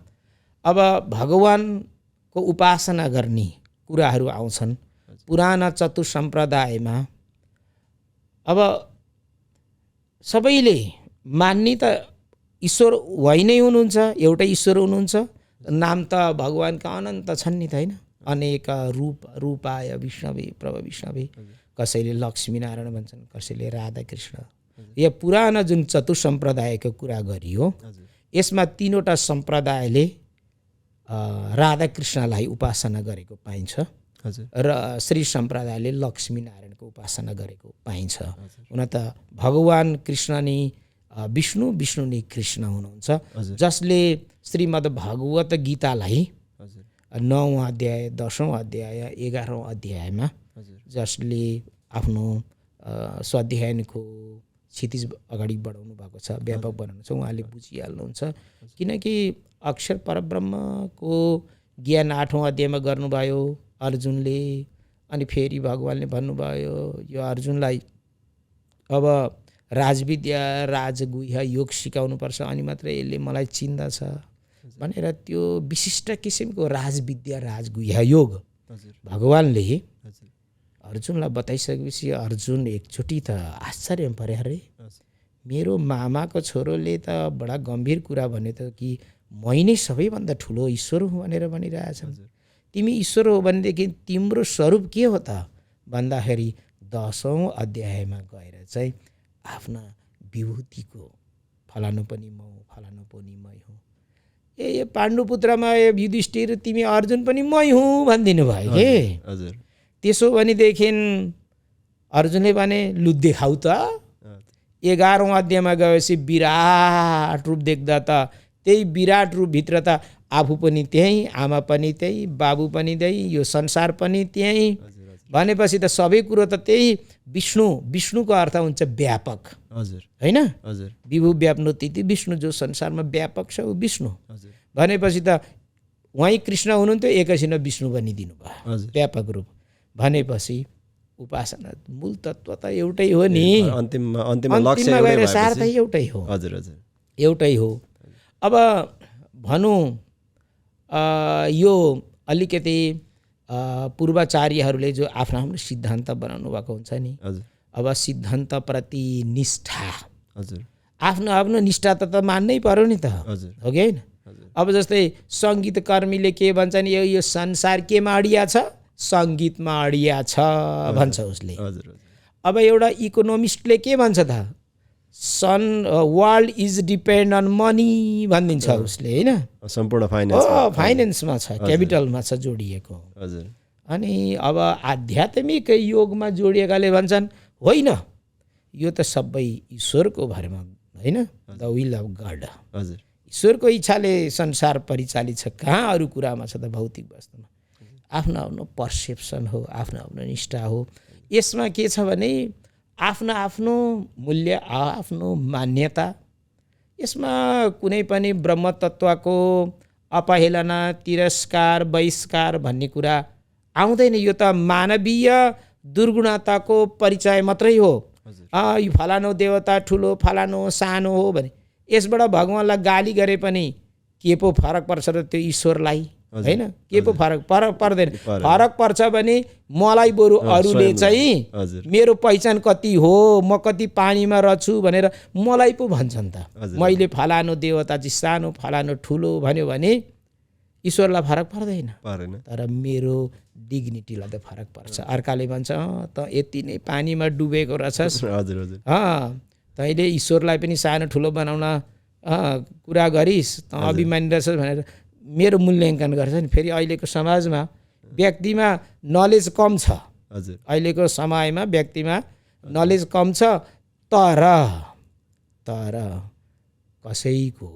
अब भगवानको उपासना गर्ने कुराहरू आउँछन्। पुराना चतुसम्प्रदायमा अब सबैले मान्ने त ईश्वर वही नै हुनुहुन्छ, एउटै ईश्वर हुनुहुन्छ। नाम त भगवानका अनन्त छन् नि त, होइन? अनेक रूपाय विष्णवे प्रभ विष्णवे, कसैले लक्ष्मीनारायण भन्छन्, कसैले राधाकृष्ण। यो पुराना जुन चतुसम्प्रदायको कुरा गरियो, यसमा 3वटा सम्प्रदायले राधाकृष्णलाई उपासना गरेको पाइन्छ र श्री सम्प्रदायले लक्ष्मीनारायणको उपासना गरेको पाइन्छ। हुन त भगवान कृष्ण नै विष्णु, विष्णु नै कृष्ण हुनुहुन्छ, जसले श्रीमद् भागवत गीतालाई 9औं अध्याय, 10औं अध्याय, 11औं अध्यायमा जसले आफ्नो स्वाध्यायनको क्षितिज अगाडि बढाउनु भएको छ, व्यापक बनाउनु छ, उहाँले बुझिहाल्नुहुन्छ। किनकि अक्षर परब्रह्मको ज्ञान 8औं अध्यायमा गर्नुभयो अर्जुनले, अनि फेरि भगवानले भन्नुभयो यो अर्जुनलाई अब राजविद्या, राजगुह्य योग सिकाउनुपर्छ, अनि मात्रै यसले मलाई चिन्दछ। भनेर त्यो विशिष्ट किसिमको राजविद्या राजगुह्य योग हजुर भगवानले हजुर अर्जुनलाई बताइसकेपछि अर्जुन एकचोटि त आश्चर्य परे अरे हजुर मेरो मामाको छोरोले त बडा गम्भीर कुरा भन्यो त कि मै नै सबैभन्दा ठुलो ईश्वर हुँ भनेर भनिरहेछन्। तिमी ईश्वर हो भनेदेखि तिम्रो स्वरूप के हो त भन्दाखेरि 10औं अध्यायमा गएर चाहिँ आफ्ना विभूतिको फलानु पनि म हुँ फलानु पनि मै हुँ। ए पाण्डुपुत्रमा युधिष्ठिर तिमी अर्जुन पनि मै हुँ भनिदिनु भयो के। हजुर त्यसो भनेदेखि अर्जुनले भने लु देखाउ त। 11औं अध्यायमा गएपछि विराट रूप देख्दा त त्यही विराट रूपभित्र त आफू पनि त्यही आमा पनि त्यही बाबु पनि त्यही यो संसार पनि त्यही भनेपछि त सबै कुरो त त्यही विष्णु। विष्णुको अर्थ हुन्छ व्यापक हजुर हैन। हजुर विभु व्याप्नोति विष्णु जो संसारमा व्यापक छ ऊ विष्णु हजुर भनेपछि त उहाँ कृष्ण हुनुहुन्थ्यो एकैछिन विष्णु बनिदिनु भयो हजुर व्यापक रूप भनेपछि उपासना मूल तत्त्व त एउटै हो नि। अन्तिममा लक्ष्य गएर सार त एउटै हो। हजुर हजुर एउटै हो। अब भनौँ यो अलिकति पूर्वाचार्यहरूले जो आफ्नो आफ्नो सिद्धान्त बनाउनु भएको हुन्छ नि। अब सिद्धान्तप्रति निष्ठा हजुर आफ्नो आफ्नो निष्ठा त मान्नै पर्यो नि त हो कि होइन। अब जस्तै सङ्गीतकर्मीले के भन्छन् यो संसार केमा अडिया छ सङ्गीतमा अडिया छ भन्छ उसले। अब एउटा इकोनोमिस्टले के भन्छ त world is depend on money भनिदिन्छ उसले होइन। सम्पूर्ण फाइनेन्समा छ क्यापिटलमा छ जोडिएको। अनि अब आध्यात्मिक योगमा जोडिएकाले भन्छन् होइन यो त सबै ईश्वरको भरमा होइन द विल अफ गड। ईश्वरको इच्छाले संसार परिचालित छ कहाँ अरू कुरामा छ त भौतिक वस्तुमा। आफ्नो आफ्नो पर्सेप्सन हो आफ्नो आफ्नो निष्ठा हो। यसमा के छ भने आफ्नो आफ्नो मूल्य आफ्नो मान्यता। यसमा कुनै पनि ब्रह्मतत्त्वको अपहेलना तिरस्कार बहिष्कार भन्ने कुरा आउँदैन। यो त मानवीय दुर्गुणताको परिचय मात्रै हो। यो फलानु देवता ठुलो फलानु सानो हो भने यसबाट भगवानलाई गाली गरे पनि के पो फरक पर्छ र त्यो ईश्वरलाई होइन के पो फरक पर्दैन। फरक पर्छ भने मलाई बरु अरूले चाहिँ मेरो पहिचान कति हो म कति पानीमा रहन्छु भनेर मलाई पो भन्छन् त। मैले फलानु देवता चाहिँ सानो फलानु ठुलो भन्यो भने ईश्वरलाई फरक पर्दैन तर मेरो डिग्निटीलाई त फरक पर्छ। अर्काले भन्छ त यति नै पानीमा डुबेको रहेछस् तैँले ईश्वरलाई पनि सानो ठुलो बनाउन कुरा गरिस् त अभिमानी रहेछस् भनेर मेरो मूल्याङ्कन गर्छ नि। फेरि अहिलेको समाजमा व्यक्तिमा नलेज कम छ। अहिलेको समयमा व्यक्तिमा नलेज कम छ तर कसैको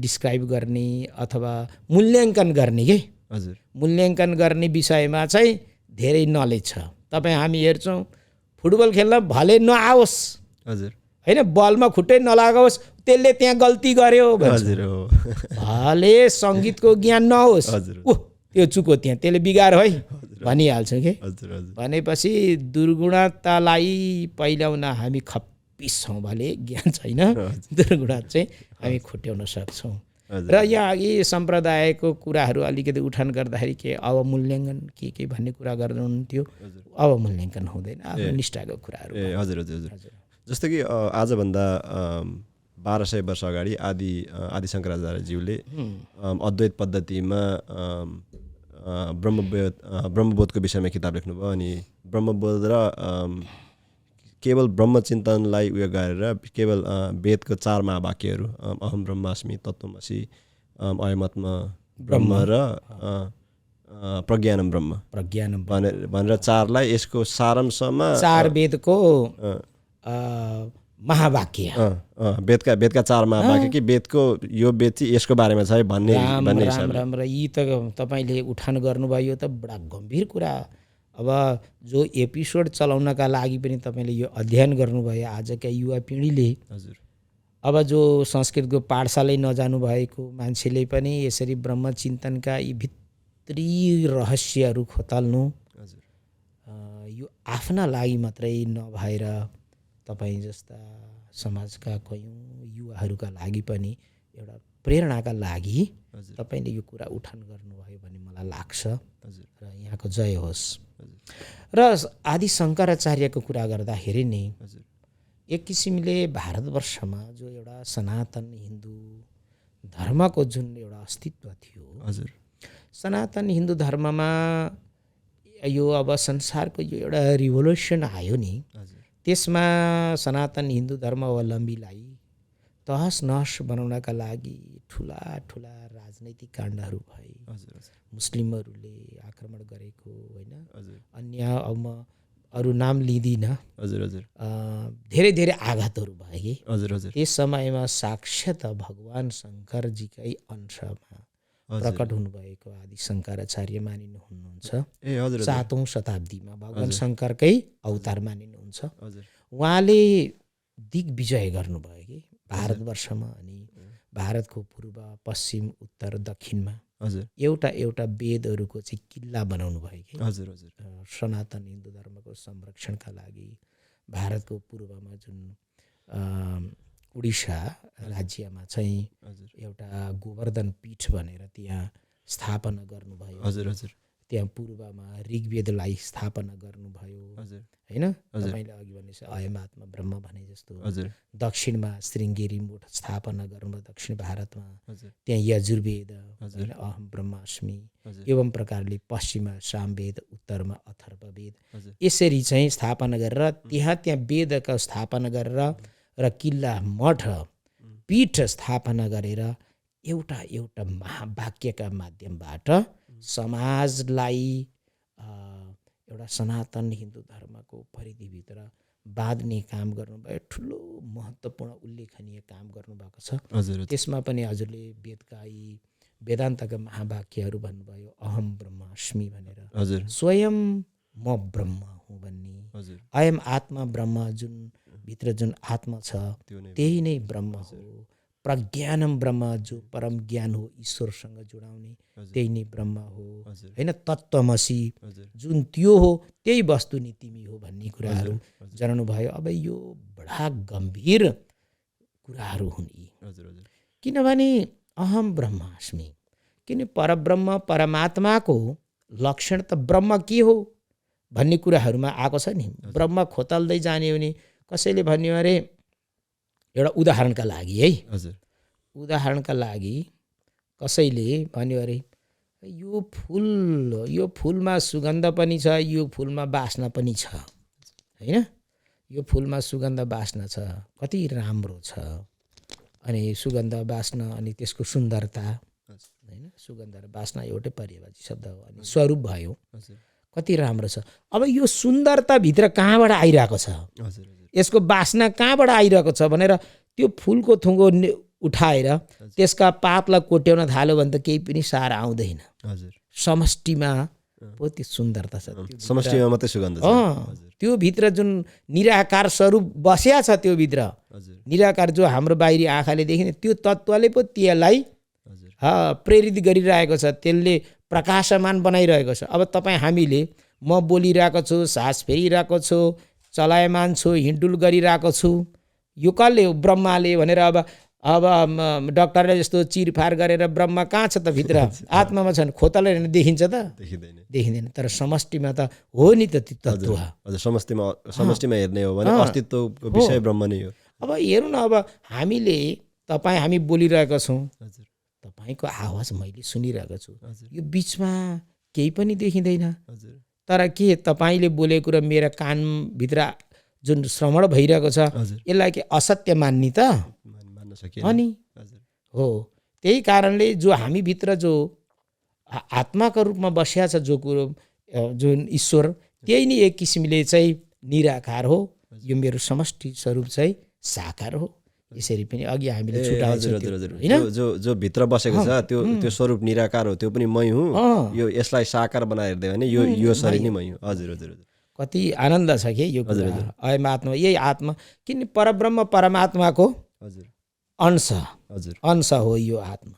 डिस्क्राइब गर्ने अथवा मूल्याङ्कन गर्ने के मूल्याङ्कन गर्ने विषयमा चाहिँ धेरै नलेज छ। तपाईँ हामी हेर्छौँ फुटबल खेल्न भले नआओस् होइन बलमा खुट्टै नलागोस् त्यसले त्यहाँ गल्ती गर्यो भले सङ्गीतको ज्ञान नहोस् त्यो चुको त्यहाँ त्यसले बिगार है भनिहाल्छौँ कि। भनेपछि दुर्गुणतालाई पहिल्याउन हामी खप्पिस छौँ भले ज्ञान छैन दुर्गुणता चाहिँ हामी खुट्याउन सक्छौँ। र यहाँ यी सम्प्रदायको कुराहरू अलिकति उठान गर्दाखेरि के अवमूल्याङ्कन के भन्ने कुरा गर्नुहुन्थ्यो अवमूल्याङ्कन हुँदैन आफ्नो निष्ठाको कुराहरू। हजुर हजुर हजुर जस्तो कि आजभन्दा 1200 वर्ष अगाडि आदि शङ्कराचार्यज्यूले अद्वैत पद्धतिमा ब्रह्मबोधको विषयमा किताब लेख्नुभयो। अनि ब्रह्मबोध र केवल ब्रह्मचिन्तनलाई उयो गरेर केवल वेदको 4 महावाक्यहरू अहम ब्रह्मास्मि तत्त्वमसि अयमात्मा ब्रह्म र प्रज्ञानम ब्रह्म भनेर 4लाई यसको सारांशमा 4 वेदको महावाक्य वेदका 4 महावाक्य कि वेदको यो वेद चाहिँ यसको बारेमा छ भन्ने राम्रो यी त तपाईँले उठान गर्नुभयो यो त बडा गम्भीर कुरा। अब जो एपिसोड चलाउनका लागि पनि तपाईँले यो अध्ययन गर्नुभयो आजका युवा पिँढीले। अब जो संस्कृतको पाठशालै नजानु भएको मान्छेले पनि यसरी ब्रह्मचिन्तनका यी भित्री रहस्यहरू खोतल्नु यो आफ्ना लागि मात्रै नभएर तपाईँ जस्ता समाजका कयौँ युवाहरूका लागि पनि एउटा प्रेरणाका लागि हजुर तपाईँले यो कुरा उठान गर्नुभयो भन्ने मलाई लाग्छ हजुर र यहाँको जय होस्। हजुर र आदि शङ्कराचार्यको कुरा गर्दाखेरि नि हजुर एक किसिमले भारतवर्षमा जो एउटा सनातन हिन्दू धर्मको जुन एउटा अस्तित्व थियो, हजुर सनातन हिन्दू धर्ममा यो अब संसारको यो एउटा रिभोल्युसन आयो नि, हजुर त्यसमा सनातन हिन्दू धर्मावलम्बीलाई तहस नहस बनाउनका लागि ठुला ठुला राजनैतिक काण्डहरू भए। हजुर मुस्लिमहरूले आक्रमण गरेको होइन, हजुर अन्य अब म अरू नाम लिँदिनँ, हजुर हजुर धेरै धेरै आघातहरू भए कि हजुर हजुर त्यस समयमा साक्षात भगवान् शङ्करजीकै अंशमा प्रकट हुनुभएको आदि शङ्कराचार्य मानिनुहुन्छ। ए हजुर 7औं शताब्दीमा भगवान् शङ्करकै अवतार मानिनुहुन्छ। हजुर उहाँले दिग्विजय गर्नुभयो कि भारतवर्षमा अनि भारतको पूर्व पश्चिम उत्तर दक्षिणमा हजुर एउटा एउटा वेदहरूको चाहिँ किल्ला बनाउनु भयो कि हजुर हजुर सनातन हिन्दू धर्मको संरक्षणका लागि। भारतको पूर्वमा जुन उडिसा राज्यमा चाहिँ हजुर एउटा गोवर्धन पीठ भनेर त्यहाँ स्थापना गर्नुभयो। हजुर हजुर त्यहाँ पूर्वमा ऋग्वेदलाई स्थापना गर्नुभयो हजुर होइन, तपाईँले अघि भनेपछि अयम आत्मा ब्रह्म भने जस्तो। हजुर दक्षिणमा श्रृङ्गेरी मठ स्थापना गर्नुभयो दक्षिण भारतमा, हजुर त्यहाँ यजुर्वेद होइन, अहम ब्रह्मास्मि। एवं प्रकारले पश्चिममा सामवेद, उत्तरमा अथर्ववेद, यसरी चाहिँ स्थापना गरेर त्यहाँ वेदका स्थापना गरेर र किल्ला मठ पीठ स्थापना गरेर एउटा एउटा महावाक्यका माध्यमबाट समाजलाई एउटा सनातन हिन्दू धर्मको परिधिभित्र बाँध्ने काम गर्नुभयो। ठुलो महत्त्वपूर्ण उल्लेखनीय काम गर्नुभएको छ। त्यसमा पनि हजुरले वेदका यी वेदान्तका महावाक्यहरू भन्नुभयो, अहम ब्रह्मास्मि भनेर, स्वयं म ब्रह्म हुँ भन्ने, अयम आत्मा ब्रह्म, जुन भित्र जुन आत्मा छ त्यही नै ब्रह्म हो, प्रज्ञानम ब्रह्म, जो परम ज्ञान हो ईश्वरसँग जोडाउने त्यही नै ब्रह्म हो होइन, तत्त्वमसि जुन त्यो हो त्यही वस्तु नि तिमी हो भन्ने कुराहरू जनाउनु भयो। अब यो बडा गम्भीर कुराहरू हुन् यी, किनभने अहम ब्रह्मास्मि, किन परब्रह्म परमात्माको लक्षण त ब्रह्म के हो भन्ने कुराहरूमा आएको छ नि। ब्रह्म खोतल्दै जाने हो भने कसैले भन्यो अरे, एउटा उदाहरणका लागि है, उदाहरणका लागि कसैले भन्यो अरे यो फुलमा सुगन्ध पनि छ, यो फुलमा बास्ना पनि छ होइन, यो फुलमा सुगन्ध बास्ना छ, कति राम्रो छ, अनि सुगन्ध बास्ना अनि त्यसको सुन्दरता होइन, सुगन्ध र बास्ना एउटै पर्यायवाची शब्द हो, अनि स्वरूप भयो, कति राम्रो छ। अब यो सुन्दरता भित्र कहाँबाट आइरहेको छ, यसको बास्ना कहाँबाट आइरहेको छ भनेर त्यो फुलको थुङ्गो उठाएर त्यसका पातलाई कोट्याउन थाल्यो भने त केही पनि सार आउँदैन। समष्टिमा पो त्यो सुन्दरता छ, समष्टिमा मात्रै सुगन्ध छ। त्यो भित्र जुन निराकार स्वरूप बस्या छ, त्यो भित्र निराकार जो हाम्रो बाहिरी आँखाले देखिने त्यो तत्त्वले पो त्यसलाई प्रेरित गरिरहेको छ, त्यसले प्रकाशमान बनाइरहेको छ। अब तपाईँ हामीले म बोलिरहेको छु, सास फेरिरहेको छु, चलायमान छु, हिँडुल गरिरहेको छु, यो कसले हो? ब्रह्माले भनेर अब डक्टरले जस्तो चिरफार गरेर ब्रह्म कहाँ छ त भित्र, आत्मामा छन्, खोतलेर देखिन्छ त देखिँदैन। तर समष्टिमा त हो नि त त्यो तत्त्व। समष्टिमा हेर्ने हो भने अस्तित्वको विषय ब्रह्म नै हो। अब हेर्नु न, अब हामी बोलिरहेका छौँ, तपाईँको आवाज मैले सुनिरहेको छु, यो बिचमा केही पनि देखिँदैन, तर के तपाईँले बोलेको र मेरो कानभित्र जुन श्रवण भइरहेको छ यसलाई के असत्य मान्ने त अनि हो। त्यही कारणले जो हामीभित्र जो आत्माका रूपमा बस्या छ, जो कुरो जुन ईश्वर, त्यही नै एक किसिमले चाहिँ निराकार हो, यो मेरो समष्टि स्वरूप चाहिँ साकार हो। यसरी पनि अघि हामीले छुटाउँछौँ, जो भित्र बसेको छ त्यो स्वरूप निराकार हो, त्यो पनि मै हुँ, यो यसलाई साकार बनाएर हेर्दै भने यो शरीर नै मै हुँ। हजुर हजुर हजुर, कति आनन्द छ कि यो कुरा। अयम आत्मा, यही आत्मा, किन परब्रह्म परमात्माको अंश हो यो आत्मा।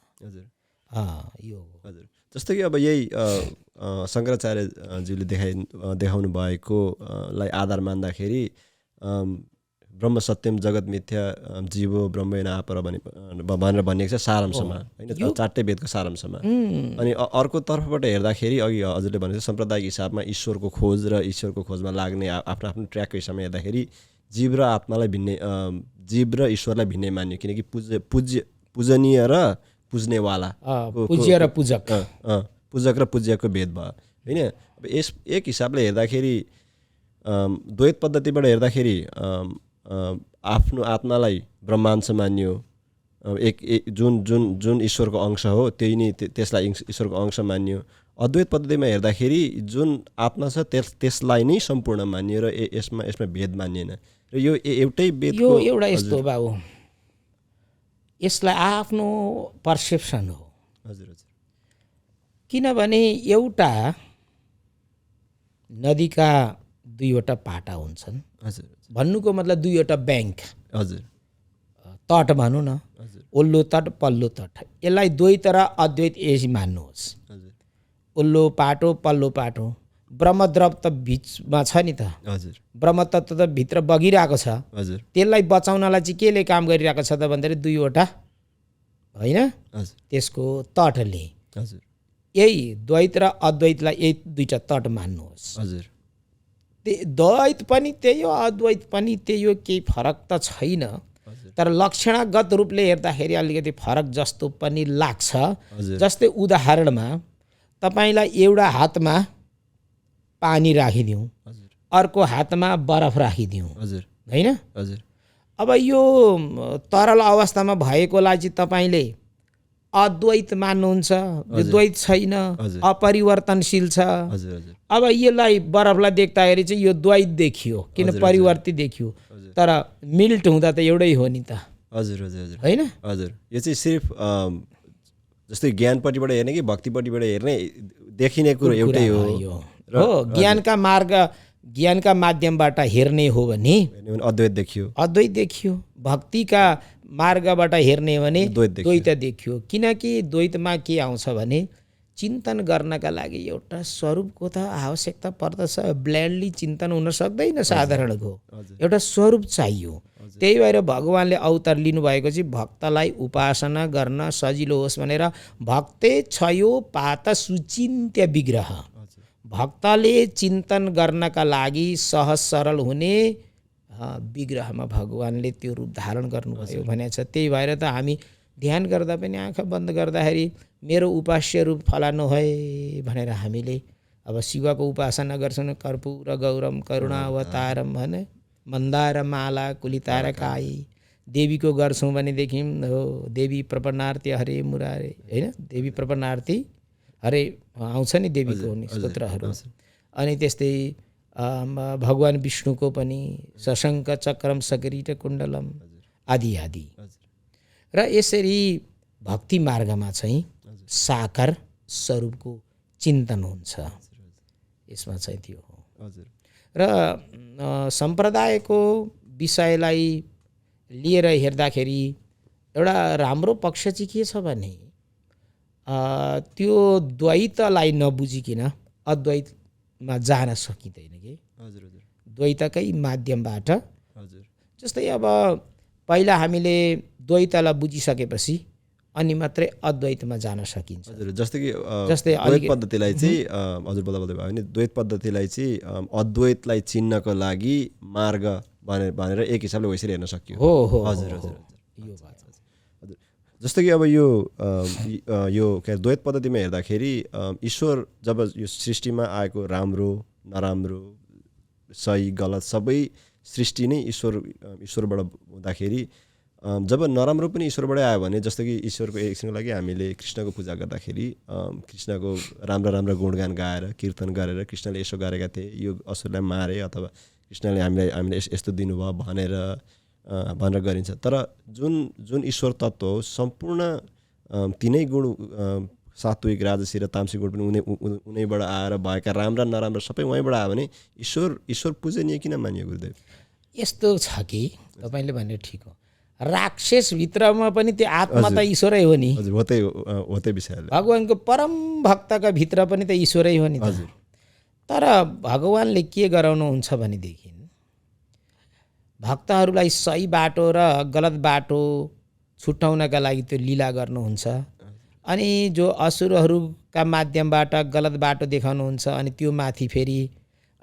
यो हजुर, जस्तो कि अब यही शङ्कराचार्यजीले देखाउनु भएकोलाई आधार मान्दाखेरि ब्रह्म सत्यम जगत मिथ्या जीवो ब्रह्मेन आपरा भनेर भनिएको छ सारांशमा होइन, 4टै वेदको सारांशमा। अनि अर्को तर्फबाट हेर्दाखेरि अघि हजुरले भनेको सम्प्रदायिक हिसाबमा ईश्वरको खोज र ईश्वरको खोजमा लाग्ने आफ्नो आफ्नो ट्र्याकको हिसाबमा हेर्दाखेरि जीव र आत्मालाई भिन्नै, जीव र ईश्वरलाई भिन्नै मानियो, किनकि पूजनीय र पुज्नेवाला, पूज्य र पूजक, पूजक र पूज्यको भेद भयो होइन। अब यस एक हिसाबले हेर्दाखेरि द्वैत पद्धतिबाट हेर्दाखेरि आफ्नो आत्मालाई ब्रह्मांश मानियो, एक जुन ईश्वरको अंश हो त्यही नै त्यसलाई ईश्वरको अंश मानियो। अद्वैत पद्धतिमा हेर्दाखेरि जुन आत्मा छ त्यसलाई नै सम्पूर्ण मानियो र यसमा भेद मानिएन। र यो एउटै वेदको यो एउटा यस्तो बाबु, यसलाई आफ्नो पर्सेप्सन हो। हजुर हजुर। किनभने एउटा नदीका दुईवटा पाटा हुन्छन्, हजुर भन्नुको मतलब दुईवटा ब्याङ्क, हजुर तट भनौँ न, हजुर ओल्लो तट पल्लो तट। यसलाई द्वैत र अद्वैत यसरी मान्नुहोस्। हजुर ओल्लो पाटो पल्लो पाटो, ब्रह्मद्रव त बिचमा छ नि त, हजुर ब्रह्मतत्व त भित्र बगिरहेको छ। हजुर त्यसलाई बचाउनलाई चाहिँ केले काम गरिरहेको छ त भन्दाखेरि दुईवटा होइन, हजुर त्यसको तटले। हजुर यही द्वैत र अद्वैतलाई यही दुईटा तट मान्नुहोस्। हजुर द्वैत पनि त्यही हो, अद्वैत पनि त्यही हो, केही फरक त छैन। तर लक्षणगत रूपले हेर्दाखेरि अलिकति फरक जस्तो पनि लाग्छ। जस्तै उदाहरणमा तपाईँलाई एउटा हातमा पानी राखिदिउँ, अर्को हातमा बरफ राखिदिउँ होइन। अब यो तरल अवस्थामा भएकोलाई चाहिँ तपाईँले अद्वैत मान्नुहुन्छ, यो द्वैत छैन, अपरिवर्तनशील छ। अब यसलाई बरफलाई देख्दाखेरि चाहिँ यो द्वैत देखियो, किन परिवर्तित देखियो, तर मिल्ट हुँदा त एउटै हो नि त। हजुर हजुर हजुर होइन हजुर। यो चाहिँ सिर्फ जस्तै ज्ञानपट्टिबाट हेर्ने कि भक्तिपट्टिबाट हेर्ने देखिने कुरो एउटै हो। ज्ञानका माध्यमबाट हेर्ने हो भने अद्वैत देखियो, अद्वैत देखियो। भक्तिका मार्गबाट हेर्ने भने द्वैत देखियो। किनकि द्वैतमा के आउँछ भने चिन्तन गर्नका लागि एउटा स्वरूपको त आवश्यकता पर्दछ। ब्ल्यान्डली चिन्तन हुन सक्दैन साधारणको, एउटा स्वरूप चाहियो। त्यही भएर भगवानले अवतार लिनुभएको चाहिँ भक्तलाई उपासना गर्न सजिलो होस् भनेर भक्ते छयो पात सुचिन्त्य विग्रह, भक्तले चिन्तन गर्नका लागि सहज सरल हुने विग्रहमा भगवानले त्यो रूप धारण गर्नुभयो भनेको छ। त्यही भएर त हामी ध्यान गर्दा पनि आँखा बन्द गर्दाखेरि मेरो उपास्य रूप फलानु है भनेर हामीले अब शिवको उपासना गर्छौँ। कर्पूर गौरम करुणावतारम भने मन्दार माला कुलितारकाई। देवीको गर्छौँ भनेदेखि हो देवी प्रपन्नार्थी हरे मुरारे होइन, देवी प्रपन्नार्थी हरे आउँछ नि देवीको स्तोत्रहरू। अनि त्यस्तै भगवान विष्णुको पनि सशङ्ख चक्रम सकिरीट कुण्डलम आदि आदि। र यसरी भक्ति मार्गमा चाहिँ साकार स्वरूपको चिन्तन हुन्छ, यसमा चाहिँ त्यो हो। र सम्प्रदायको विषयलाई लिएर हेर्दाखेरि एउटा राम्रो पक्ष चाहिँ के छ भने त्यो द्वैतलाई नबुझिकन अद्वैतमा जान सकिँदैन कि द्वैतकै माध्यमबाट। जस्तै अब पहिला हामीले द्वैतलाई बुझिसकेपछि अनि मात्रै अद्वैतमा जान सकिन्छ। जस्तै द्वैत पद्धतिलाई चाहिँ हजुर बोल्दा बोल्दै भयो भने द्वैत पद्धतिलाई चाहिँ अद्वैतलाई चिन्नको लागि मार्ग भनेर एक हिसाबले वैसरी हेर्न सकियो। हो हो हजुर हजुर यो बात हजुर। जस्तो कि अब यो द्वैत पद्धतिमा हेर्दाखेरि ईश्वर जब यो सृष्टिमा आएको राम्रो नराम्रो सही गलत सबै सृष्टि नै ईश्वरबाट हुँदाखेरि जब नराम्रो पनि ईश्वरबाटै आयो भने जस्तो कि ईश्वरको एकछिनको लागि हामीले कृष्णको पूजा गर्दाखेरि कृष्णको राम्रा राम्रा गुणगान गाएर कीर्तन गरेर कृष्णले यसो गरेका थिए, यो असुरलाई मारे अथवा कृष्णले हामीले यस्तो दिनुभयो भनेर गरिन्छ। तर जुन ईश्वर तत्त्व हो सम्पूर्ण तिनै गुण सात्विक राजसी र तामसिक गुण पनि उनैबाट आएर भएका राम्रा नराम्रा सबै उहाँबाट आयो भने ईश्वर पूजनीय किन मानियो गुरुदेव? यस्तो छ कि तपाईँले भने ठिक हो, राक्षस भित्रमा पनि त्यो आत्मा त ईश्वरै हो नि। हजुर होतै विषय भगवानको परम भक्तका भित्र पनि त ईश्वरै हो नि त। तर भगवानले के गराउनुहुन्छ भनेदेखि भक्तहरूलाई सही बाटो र गलत बाटो छुट्याउनका लागि त्यो लीला गर्नुहुन्छ। अनि जो असुरहरूका माध्यमबाट गलत बाटो देखाउनुहुन्छ अनि त्यो माथि फेरि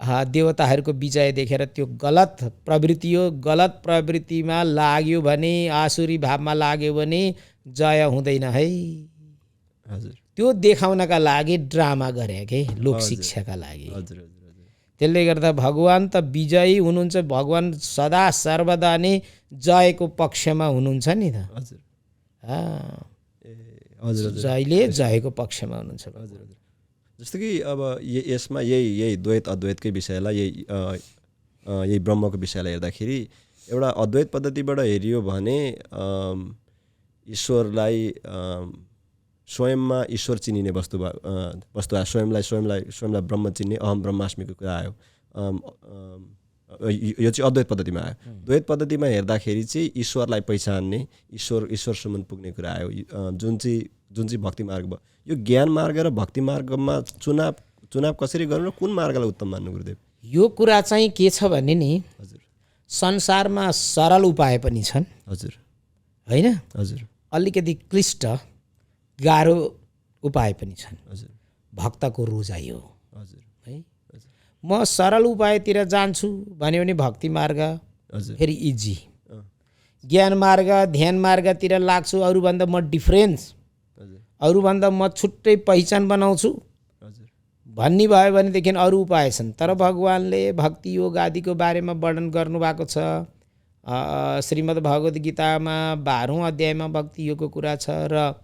देवताहरूको विजय देखेर त्यो गलत प्रवृत्ति हो, गलत प्रवृत्तिमा लाग्यो भने, आसुरी भावमा लाग्यो भने जय हुँदैन है। हजुर त्यो देखाउनका लागि ड्रामा गरे के लोक शिक्षाका लागि। हजुर त्यसले गर्दा भगवान त विजयी हुनुहुन्छ, भगवान सदा सर्वदा नै जयको पक्षमा हुनुहुन्छ नि त। हजुर हजुर जयले जयको पक्षमा हुनुहुन्छ। हजुर हजुर जस्तो कि अब यसमा यही द्वैत अद्वैतकै विषयलाई यही ब्रह्मको विषयलाई हेर्दाखेरि एउटा अद्वैत पद्धतिबाट हेरियो भने ईश्वरलाई स्वयंमा ईश्वर चिनिने वस्तु स्वयंलाई ब्रह्म चिन्ने अहम ब्रह्मास्मिको कुरा आयो। यो चाहिँ अद्वैत पद्धतिमा आयो। द्वैत पद्धतिमा हेर्दाखेरि चाहिँ ईश्वरलाई पहिचान्ने, ईश्वरसम्म पुग्ने कुरा आयो, जुन चाहिँ भक्ति मार्ग भयो। यो ज्ञान मार्ग र भक्ति मार्गमा चुनाव कसरी गर्नु र कुन मार्गलाई उत्तम मान्नु गुरुदेव? यो कुरा चाहिँ के छ भने नि, हजुर संसारमा सरल उपाय पनि छन्, हजुर होइन? हजुर अलिकति क्लिष्ट गाह्रो उपाय पनि छन्। हजुर भक्तको रोजाइ हो हजुर है। म सरल उपायतिर जान्छु भन्यो भने भक्ति मार्ग हजुर फेरि इजी। ज्ञान मार्ग ध्यान मार्गतिर लाग्छु, अरूभन्दा म डिफ्रेन्स, अरूभन्दा म छुट्टै पहिचान बनाउँछु भन्ने भयो भनेदेखि अरू उपाय छन्। तर भगवानले भक्ति योग आदिको बारेमा वर्णन गर्नुभएको छ। श्रीमद् भगवत गीतामा 12औं अध्यायमा भक्ति योगको कुरा छ र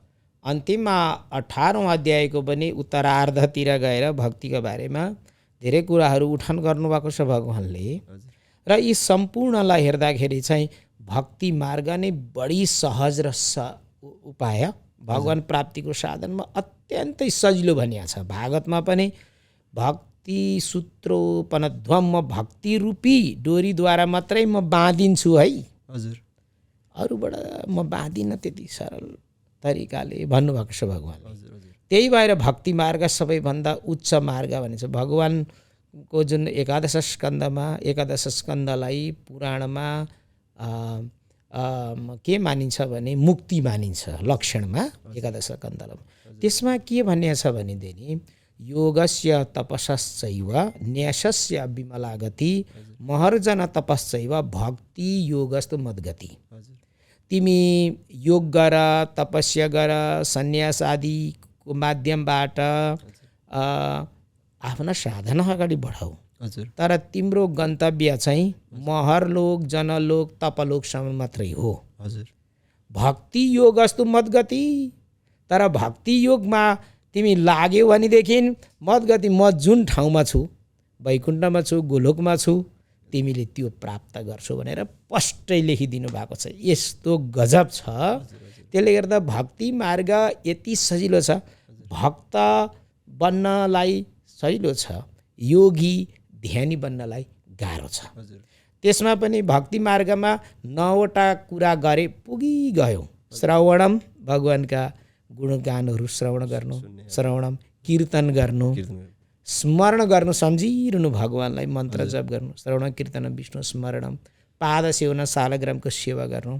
अन्तिममा 18औं अध्यायको पनि उत्तरार्धतिर गएर भक्तिको बारेमा धेरै कुराहरू उठान गर्नुभएको छ भगवानले। र यी सम्पूर्णलाई हेर्दाखेरि चाहिँ भक्ति मार्ग नै बढी सहज र उपाय, भगवान प्राप्तिको साधनमा अत्यन्तै सजिलो भनिएको छ। भागवतमा पनि भक्ति सूत्रोपनध्वम, म भक्ति रूपी डोरीद्वारा मात्रै म बाँधिन्छु है, हजुर अरूबाट म बाँधिन त्यति सरल तरिकाले भन्नुभएको छ भगवान। हजुर हजुर त्यही भएर भक्ति मार्ग सबैभन्दा उच्च मार्ग भनिन्छ। भगवानको जुन एकादश स्कन्धलाई पुराणमा के मानिन्छ भने मुक्ति मानिन्छ लक्षणमा एकादश स्कन्धमा। त्यसमा के भन्ने छ भनेदेखि योगस्य तपसश्चैव न्यासस्य विमला गति महर्जन तपश्चैव भक्ति योगस्तु मद्गति। तिमी योग गर, तपस्या गर, सन्यास आदिको माध्यमबाट आफ्ना साधना अगाडि बढाऊ, तर तिम्रो गन्तव्य चाहिँ महरलोक, जनलोक, तपलोकसम्म मात्रै हो। भक्ति योगस्तु मद्गति। तर भक्ति योगमा तिमी लाग्यौ भनेदेखि मद्गति, म जुन ठाउँमा छु, वैकुण्ठमा छु, गोलोकमा छु, तिमीले त्यो प्राप्त गर्छौ भनेर स्पष्टै लेखिदिनु भएको छ। यस्तो गजब छ। त्यसले गर्दा भक्ति मार्ग यति सजिलो छ, भक्त बन्नलाई सजिलो छ, योगी ध्यानी बन्नलाई गाह्रो छ। त्यसमा पनि भक्ति मार्गमा 9वटा कुरा गरे पुगिगयौ। श्रवणम, भगवानका गुणगानहरू श्रवण गर्नु, श्रवणम कीर्तन गर्नु, स्मरण गर्नु, सम्झिरहनु भगवानलाई, मन्त्र जप गर्नु, श्रवण कीर्तन विष्णु स्मरणम, पाद सेवना सालग्रामको सेवा गर्नु,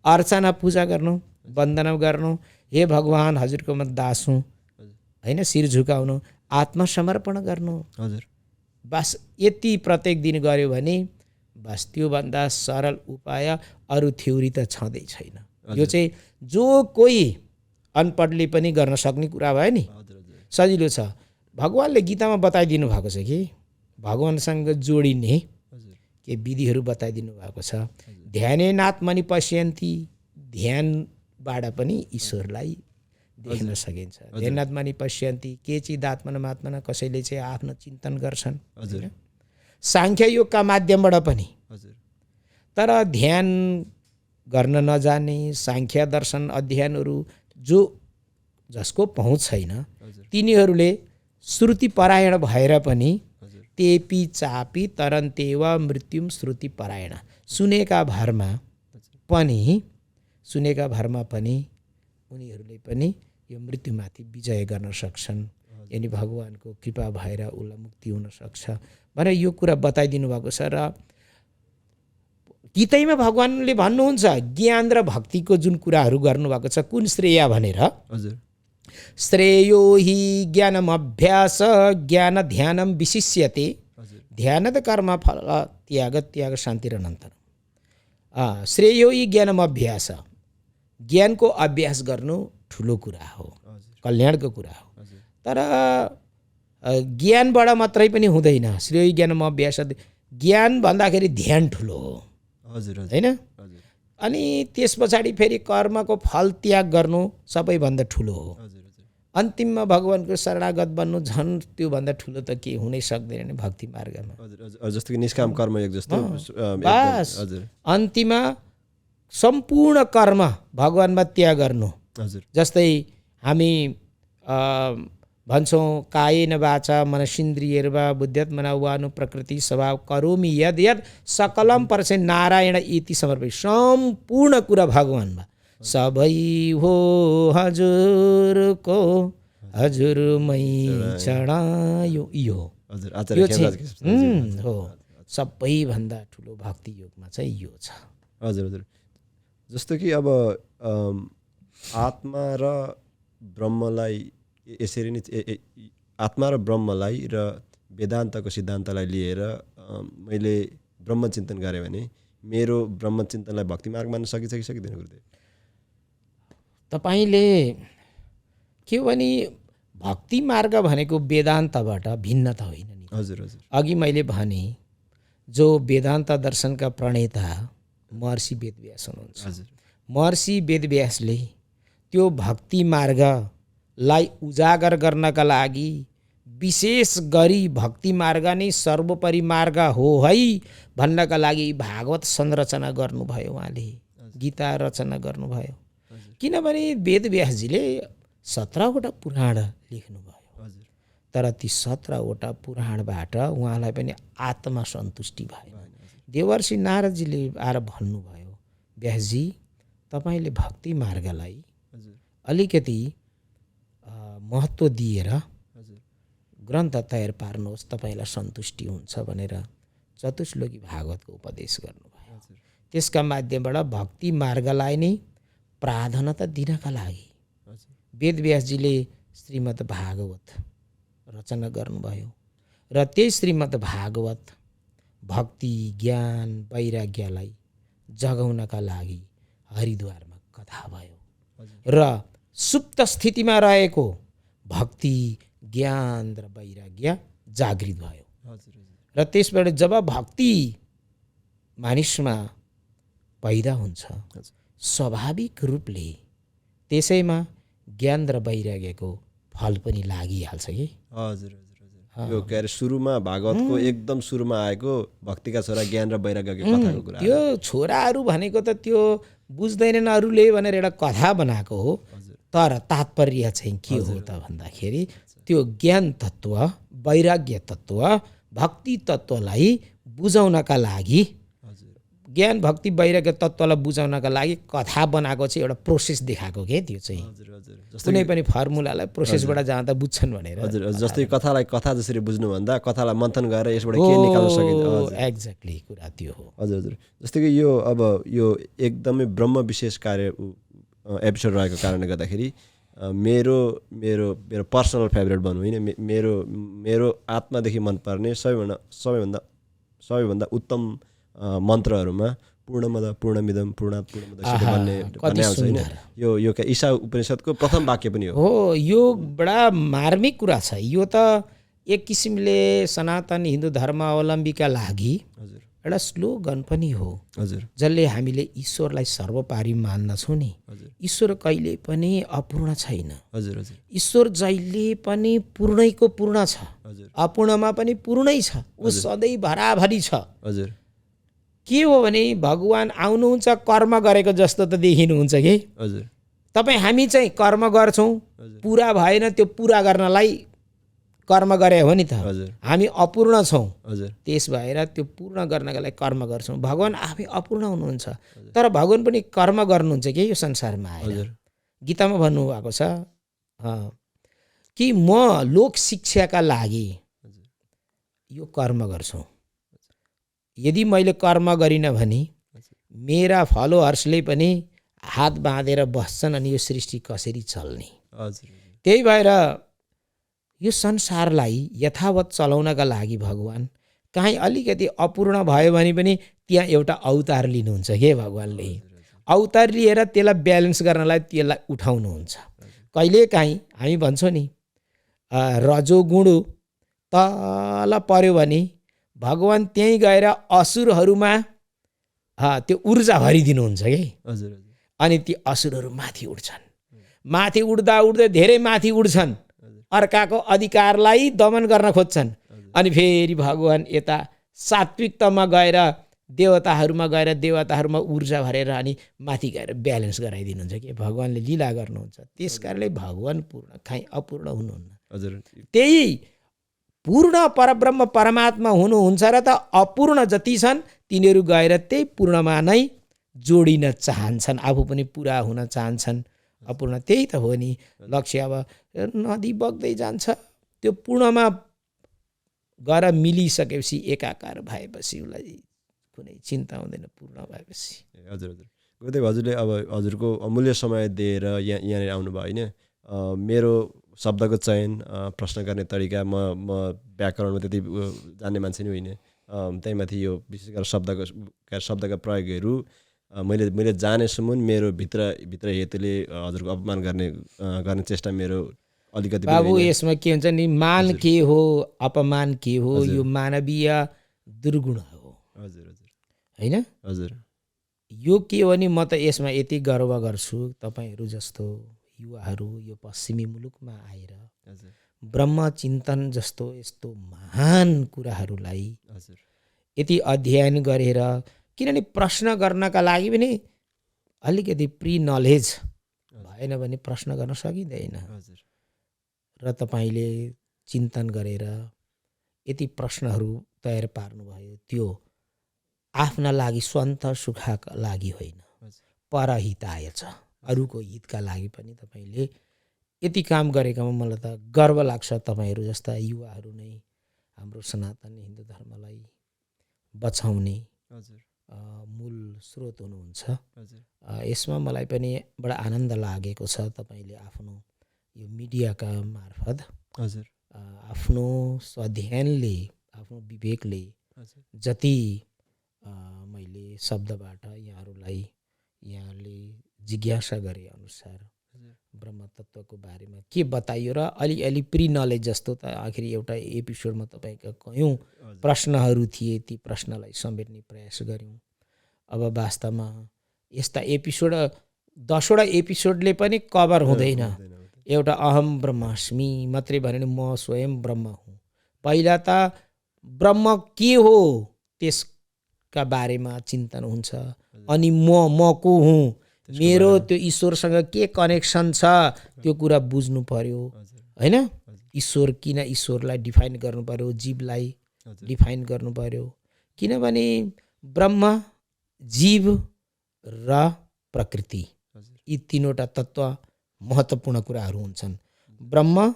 अर्चना पूजा गर्नु, वन्दना गर्नु, हे भगवान हजुरको म दास हुँ होइन, शिर झुकाउनु, आत्मसमर्पण गर्नु। बस यति प्रत्येक दिन गर्यो भने बस त्योभन्दा सरल उपाय अरू थ्योरी त छँदै छैन। यो चाहिँ जो कोही अनपढले पनि गर्न सक्ने कुरा भयो नि, सजिलो छ। भगवानले गीतामा बताइदिनु भएको छ कि भगवानसँग जोडिने के विधिहरू बताइदिनु भएको छ। ध्यानेनात्मनि पश्यन्ति, ध्यानबाट पनि ईश्वरलाई देख्न सकिन्छ। ध्यानात्मनि पश्यन्ति केचिदात्मनमात्मना, कसैले चाहिँ आफ्नो चिन्तन गर्छन् साङ्ख्य योगका माध्यमबाट पनि। तर ध्यान गर्न नजाने, साङ्ख्य दर्शन अध्ययनहरू जसको पहुँच छैन, तिनीहरूले श्रुति परायण भएर पनि तेपी चापी तरन्तेव मृत्युम श्रुति परायण, सुनेका भरमा पनि उनीहरूले पनि यो मृत्युमाथि विजय गर्न सक्छन्। यानि भगवानको कृपा भएर उसलाई मुक्ति हुन सक्छ भनेर यो कुरा बताइदिनु भएको छ। र गीतैमा भगवानले भन्नुहुन्छ ज्ञान र भक्तिको जुन कुराहरू गर्नुभएको छ कुन श्रेय भनेर हजुर श्रेयो हि ज्ञानम अभ्यास ज्ञान ध्यानम विशिष्यते हजुर ध्यान त कर्म फल त्याग शान्ति र अनन्तर श्रेयो हि ज्ञानम अभ्यास ज्ञानको अभ्यास गर्नु ठुलो कुरा हो कल्याणको कुरा हो हजुर तर ज्ञानबाट मात्रै पनि हुँदैन श्रेय ज्ञानम अभ्यास ज्ञान भन्दाखेरि ध्यान ठुलो हो हजुर हैन हजुर अनि त्यस पछाडि फेरि कर्मको फल त्याग गर्नु सबैभन्दा ठुलो हो हजुर अन्तिममा भगवानको शरणागत बन्नु झन् त्योभन्दा ठुलो त के हुनै सक्दैन नि भक्ति मार्गमा हजुर जस्तो कि निष्काम कर्मयोग जस्तो बस हजुर अन्तिममा सम्पूर्ण कर्म भगवानमा त्याग गर्नु हजुर जस्तै हामी भन्छौँ कायेन वाचा मनसिन्द्रियैर्वा बुद्ध्यात्मना वानु प्रकृति स्वभाव करोमि यद यद सकलम परसे नारायण इति समर्पय सम्पूर्ण कुरा भगवानमा सबै हो हजुरको हजुरमै चढायो यो हजुर आचार्य खेमराज हो सबैभन्दा ठुलो भक्ति योगमा चाहिँ यो छ हजुर हजुर जस्तो कि अब आत्मा र ब्रह्मलाई यसरी नै आत्मा र ब्रह्मलाई र वेदान्तको सिद्धान्तलाई लिएर मैले ब्रह्मचिन्तन गरेँ भने मेरो ब्रह्मचिन्तनलाई भक्ति मार्ग मान्न सकिन्छ कि सकिँदैन गुरुदेव? तपाईले के हो भने भक्ति मार्ग भनेको वेदान्तबाट भिन्न त होइन नि। हजुर हजुर अघि मैले भने जो वेदान्त दर्शनका प्रणेता महर्षि वेदव्यास हुनुहुन्छ। हजुर महर्षि वेदव्यासले त्यो भक्ति मार्गलाई उजागर गर्नका लागि विशेष गरी भक्ति मार्ग नै सर्वोपरि मार्ग हो है भन्नका लागि भागवत संरचना गर्नुभयो। उहाँले गीता रचना गर्नुभयो किनभने वेदव्यासजीले 17वटा पुराण लेख्नुभयो। हजुर तर ती 17वटा पुराणबाट उहाँलाई पनि आत्मा सन्तुष्टि भयो। देवर्षि नारदजीले आएर भन्नुभयो, व्यासजी तपाईले भक्ति मार्गलाई अलिकति महत्त्व दिएर ग्रन्थ तयार पार्नुहोस्, तपाईलाई सन्तुष्टि हुन्छ भनेर चतुश्लोकी भागवतको उपदेश गर्नुभयो। त्यसका माध्यमबाट भक्ति मार्गलाई नै प्राधान्यता दिनका लागि वेदव्यासजीले श्रीमद् भागवत रचना गर्नुभयो र त्यही श्रीमद् भागवत भक्ति ज्ञान वैराग्यलाई जगाउनका लागि हरिद्वारमा कथा भयो र सुप्त स्थितिमा रहेको भक्ति ज्ञान र वैराग्य जागृत भयो। र त्यसबाट जब भक्ति मानिसमा पैदा हुन्छ स्वाभाविक रूपले त्यसैमा ज्ञान र वैराग्यको फल पनि लागिहाल्छ कि। हजुर हजुर यो के अरे सुरुमा भागवतको एकदम सुरुमा आएको भक्तिका छोरा ज्ञान र वैराग्यको कथाको कुरा। त्यो छोराहरू भनेको त त्यो बुझ्दैनन् अरूले भनेर एउटा कथा बनाएको हो। तर तात्पर्य चाहिँ के हो त भन्दाखेरि त्यो ज्ञान तत्त्व वैराग्य तत्त्व भक्ति तत्त्वलाई बुझाउनका लागि ज्ञान भक्ति वैराग्य तत्त्वलाई बुझाउनका लागि कथा बनाएको चाहिँ एउटा प्रोसेस देखाएको के त्यो चाहिँ कुनै पनि फर्मुलालाई प्रोसेसबाट जाँदा बुझ्छन् भनेर। हजुर जस्तै कथालाई कथा जसरी बुझ्नुभन्दा कथालाई मन्थन गरेर यसबाट के निकाल्न सकिन्छ। एक्ज्याक्टली कुरा त्यो हो। हजुर हजुर जस्तै कि यो अब यो एकदमै ब्रह्म विशेष कार्य एपिसोड रहेको कारणले गर्दाखेरि मेरो मेरो मेरो पर्सनल फेभरेट भनौँ होइन, मेरो मेरो आत्मादेखि मनपर्ने सबैभन्दा उत्तम मन्त्रहरूमा पूर्णमद पूर्णमिदम पूर्णात् पूर्णमुदच्यते भन्ने आउँछ होइन। यो ईशा उपनिषदको प्रथम वाक्य पनि हो। यो बडा मार्मिक कुरा छ। यो त एक किसिमले सनातन हिन्दू धर्मावलम्बीका लागि एउटा स्लोगन पनि हो। हजुर जसले हामीले ईश्वरलाई सर्वोपरि मान्दछौँ नि। ईश्वर कहिले पनि अपूर्ण छैन। हजुर हजुर ईश्वर जहिले पनि पूर्णैको पूर्ण छ, हजुर अपूर्णमा पनि पूर्णै छ, ऊ सधैँ भराभरी छ। हजुर के हो भने भगवान आउनुहुन्छ कर्म गरेको जस्तो त देखिनुहुन्छ कि। हजुर तपाईँ हामी चाहिँ कर्म गर्छौँ, पुरा भएन त्यो पुरा गर्नलाई कर्म गरे हो नि त। हामी अपूर्ण छौँ, त्यस भएर त्यो पूर्ण गर्नका लागि कर्म गर्छौँ। भगवान आफै अपूर्ण हुनुहुन्छ तर भगवान पनि कर्म गर्नुहुन्छ कि यो संसारमा आएर। गीतामा भन्नुभएको छ कि म लोक शिक्षाका लागि यो कर्म गर्छु। यदि मैले कर्म गरिनँ भने मेरा फलोअर्सले पनि हात बाँधेर बस्छन् अनि यो सृष्टि कसरी चल्ने। हजुर त्यही भएर यो संसारलाई यथावत चलाउनका लागि भगवान काहीँ अलिकति अपूर्ण भयो भने पनि त्यहाँ एउटा अवतार लिनुहुन्छ के भगवानले। अवतार लिएर त्यसलाई ब्यालेन्स गर्नलाई त्यसलाई उठाउनुहुन्छ। कहिलेकाहीँ हामी भन्छौँ नि रजोगुण तल पर्यो भने भगवान त्यहीँ गएर असुरहरूमा त्यो ऊर्जा भरिदिनुहुन्छ कि। हजुर अनि ती असुरहरू माथि उठ्छन्। माथि उठ्दा उठ्दै धेरै माथि उठ्छन्, अर्काको अधिकारलाई दमन गर्न खोज्छन्। अनि फेरि भगवान यता सात्विकतामा गएर देवताहरूमा ऊर्जा भरेर अनि माथि गएर ब्यालेन्स गराइदिनुहुन्छ कि। भगवानले लीला गर्नुहुन्छ। त्यस कारणले भगवान पूर्ण काहीँ अपूर्ण हुनुहुन्न। हजुर त्यही पूर्ण परब्रह्म परमात्मा हुनुहुन्छ र त अपूर्ण जति छन् तिनीहरू गएर त्यही पूर्णमा नै जोडिन चाहन्छन्, आफू पनि पुरा हुन चाहन्छन्। अपूर्ण त्यही त हो नि लक्ष्य। अब नदी बग्दै जान्छ, त्यो पूर्णमा गएर मिलिसकेपछि एकाकार भएपछि उसलाई कुनै चिन्ता हुँदैन पूर्ण भएपछि। हजुर हजुर गुरुदेव, हजुरले अब हजुरको अमूल्य समय दिएर यहाँनिर आउनुभयो होइन। मेरो शब्दको चयन, प्रश्न गर्ने तरिका, म व्याकरणमा त्यति जान्ने मान्छे नै होइन। त्यही माथि यो विशेष गरेर शब्दका प्रयोगहरू मैले जानेसम्म मेरो भित्र हेतुले हजुरको अपमान गर्ने चेष्टा मेरो अलिकति बाबु यसमा के हुन्छ नि, मान के हो अपमान के हो, यो मानवीय दुर्गुण हो। हजुर हजुर होइन हजुर। यो के हो नि, म त यसमा यति गर्व गर्छु तपाईहरू जस्तो युवाहरू यो पश्चिमी मुलुकमा आएर ब्रह्म चिन्तन जस्तो यस्तो महान कुराहरूलाई यति अध्ययन गरेर, किनभने प्रश्न गर्नका लागि पनि अलिकति प्री नलेज भएन भने प्रश्न गर्न सकिँदैन। र तपाईँले चिन्तन गरेर यति प्रश्नहरू तयार पार्नुभयो, त्यो आफ्ना लागि स्वन्त सुखका लागि होइन, परहिताय छ, अरूको हितका लागि पनि तपाईँले यति काम गरेकोमा मलाई त गर्व लाग्छ। तपाईँहरू जस्ता युवाहरू नै हाम्रो सनातन हिन्दू धर्मलाई बचाउने मूल स्रोत हुनुहुन्छ। यसमा मलाई पनि बडा आनन्द लागेको छ। तपाईँले आफ्नो यो मिडियाका मार्फत आफ्नो स्वाध्ययनले, आफ्नो विवेकले जति मैले शब्दबाट यहाँले जिज्ञासा गरे अनुसार ब्रह्म तत्त्वको बारेमा के बताइयो र अलि प्री नलेज जस्तो त आखिरी एउटा एपिसोडमा तपाईँका कयौँ प्रश्नहरू थिए, ती प्रश्नलाई समेट्ने प्रयास गऱ्यौँ। अब वास्तवमा यस्ता एपिसोड 10वटा एपिसोडले पनि कभर हुँदैन। एउटा अहम ब्रह्मास्मि मात्रै भने म स्वयं ब्रह्म हुँ। पहिला त ब्रह्म के हो त्यसका बारेमा चिन्तन हुन्छ, अनि म को हुँ, मेरो त्यो ईश्वरसँग के कनेक्सन छ त्यो कुरा बुझ्नु पर्यो। होइन, ईश्वर किन, ईश्वरलाई डिफाइन गर्नु पर्यो, जीवलाई डिफाइन गर्नु पर्यो। किनभने ब्रह्म, जीव र प्रकृति यी तीनवटा तत्त्व महत्त्वपूर्ण कुराहरू हुन्छन्। ब्रह्म,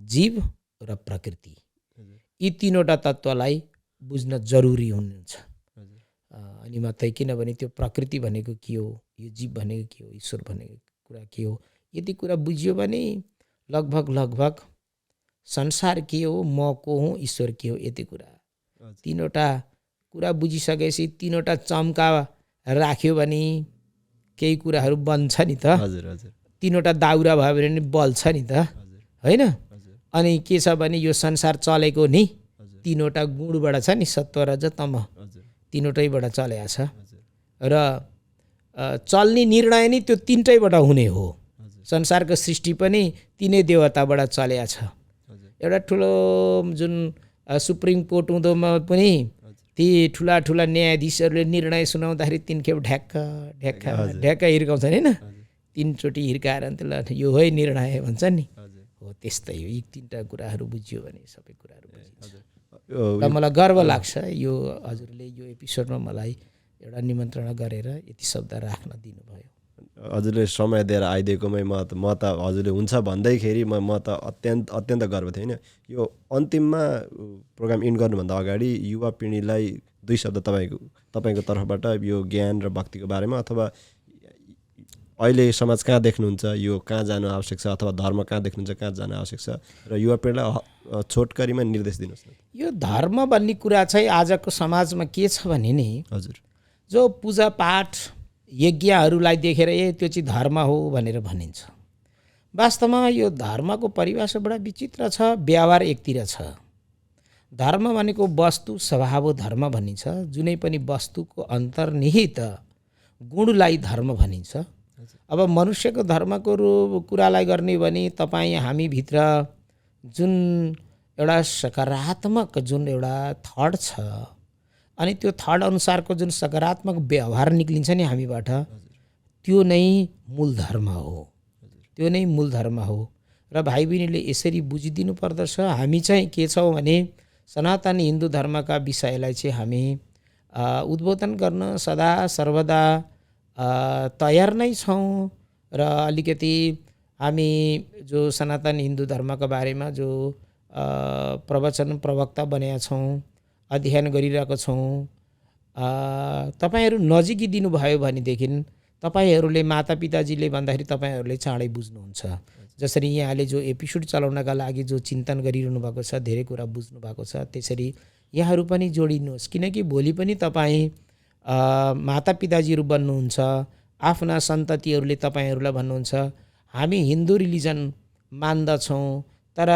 जीव र प्रकृति यी तीनवटा तत्त्वलाई बुझ्न जरुरी हुन्छ। अनि मात्रै, किनभने त्यो प्रकृति भनेको के हो, यो जीव भनेको के हो, ईश्वर भनेको कुरा के हो, यति कुरा बुझ्यो भने लगभग संसार के हो, म को हुँ, ईश्वर के हो, यति कुरा तीनवटा कुरा बुझिसकेपछि तीनवटा चम्का राख्यो भने केही कुराहरू बन्छ नि त। तीनवटा दाउरा भयो भने बल्छ नि त, होइन। अनि के छ भने यो संसार चलेको नि तीनवटा गुणबाट छ नि, सत्व रज तम, तीनवटैबाट चलेको छ। र चल्ने निर्णय नि त्यो तीनटैबाट हुने हो। संसारको सृष्टि पनि तीनै देवताबाट चलेको छ। एउटा ठुलो जुन सुप्रिम कोर्ट हुँदोमा पनि ती ठुला न्यायाधीशहरूले निर्णय सुनाउँदाखेरि 3 खेप ढ्याक्क हिर्काउँछन् होइन। 3 चोटि हिर्काएर त्यसलाई यो है निर्णय भन्छ नि, हो त्यस्तै हो। यी 3टा कुराहरू बुझ्यो भने सबै कुराहरू बुझिन्छ। र मलाई गर्व लाग्छ यो हजुरले यो एपिसोडमा मलाई एउटा निमन्त्रणा गरेर यति शब्द राख्न दिनुभयो। हजुरले समय दिएर आइदिएकोमै म त हजुरले हुन्छ भन्दैखेरि म त अत्यन्त गर्व थिएँ होइन। यो अन्तिममा प्रोग्राम इन्ड गर्नुभन्दा अगाडि युवा पिँढीलाई 2 शब्द तपाईँको तर्फबाट यो ज्ञान र भक्तिको बारेमा, अथवा अहिले समाज कहाँ देख्नुहुन्छ, यो कहाँ जानु आवश्यक छ, अथवा धर्म कहाँ देख्नुहुन्छ, कहाँ जानु आवश्यक छ, र युवा पिँढीलाई छोटकरीमा निर्देश दिनुहोस् न। यो धर्म भन्ने कुरा चाहिँ आजको समाजमा के छ भने नि, हजुर, जो पूजापाठ यज्ञहरूलाई देखेर त्यो चाहिँ धर्म हो भनेर भनिन्छ। वास्तवमा यो धर्मको परिभाषा बडा विचित्र छ, व्यवहार एकतिर छ। धर्म भनेको वस्तु स्वभाव धर्म भनिन्छ। जुनै पनि वस्तुको अन्तर्निहित गुणलाई धर्म भनिन्छ। अब मनुष्यको धर्मको कुरालाई गर्ने भने तपाईँ हामीभित्र जुन एउटा सकारात्मक जुन एउटा थट छ, अनि त्यो थट अनुसारको जुन सकारात्मक व्यवहार निक्लिन्छ नि हामीबाट, त्यो नै मूल धर्म हो। त्यो नै मूल धर्म हो। र भाइ बहिनीले यसरी बुझिदिनु पर्दछ। हामी चाहिँ के छौँ भने सनातन हिन्दू धर्मका विषयलाई चाहिँ हामी उद्बोधन गर्न सदा सर्वदा तयार नै छौँ। र अलिकति हामी जो सनातन हिन्दू धर्मका बारेमा जो प्रवचन प्रवक्ता बनेका छौँ, अध्ययन गरिरहेको छौँ, तपाईँहरू नजिकै दिनुभयो भनेदेखि तपाईँहरूले मातापिताजीले भन्दाखेरि तपाईँहरूले चाँडै बुझ्नुहुन्छ। जसरी यहाँले जो एपिसोड चलाउनका लागि जो चिन्तन गरिरहनु भएको छ, धेरै कुरा बुझ्नु भएको छ, त्यसरी यहाँहरू पनि जोडिनुहोस्। किनकि भोलि पनि तपाईँ मातापिताजीहरू बन्नुहुन्छ, आफ्ना सन्ततिहरूले तपाईँहरूलाई भन्नुहुन्छ हामी हिन्दू रिलिजन मान्दछौँ, तर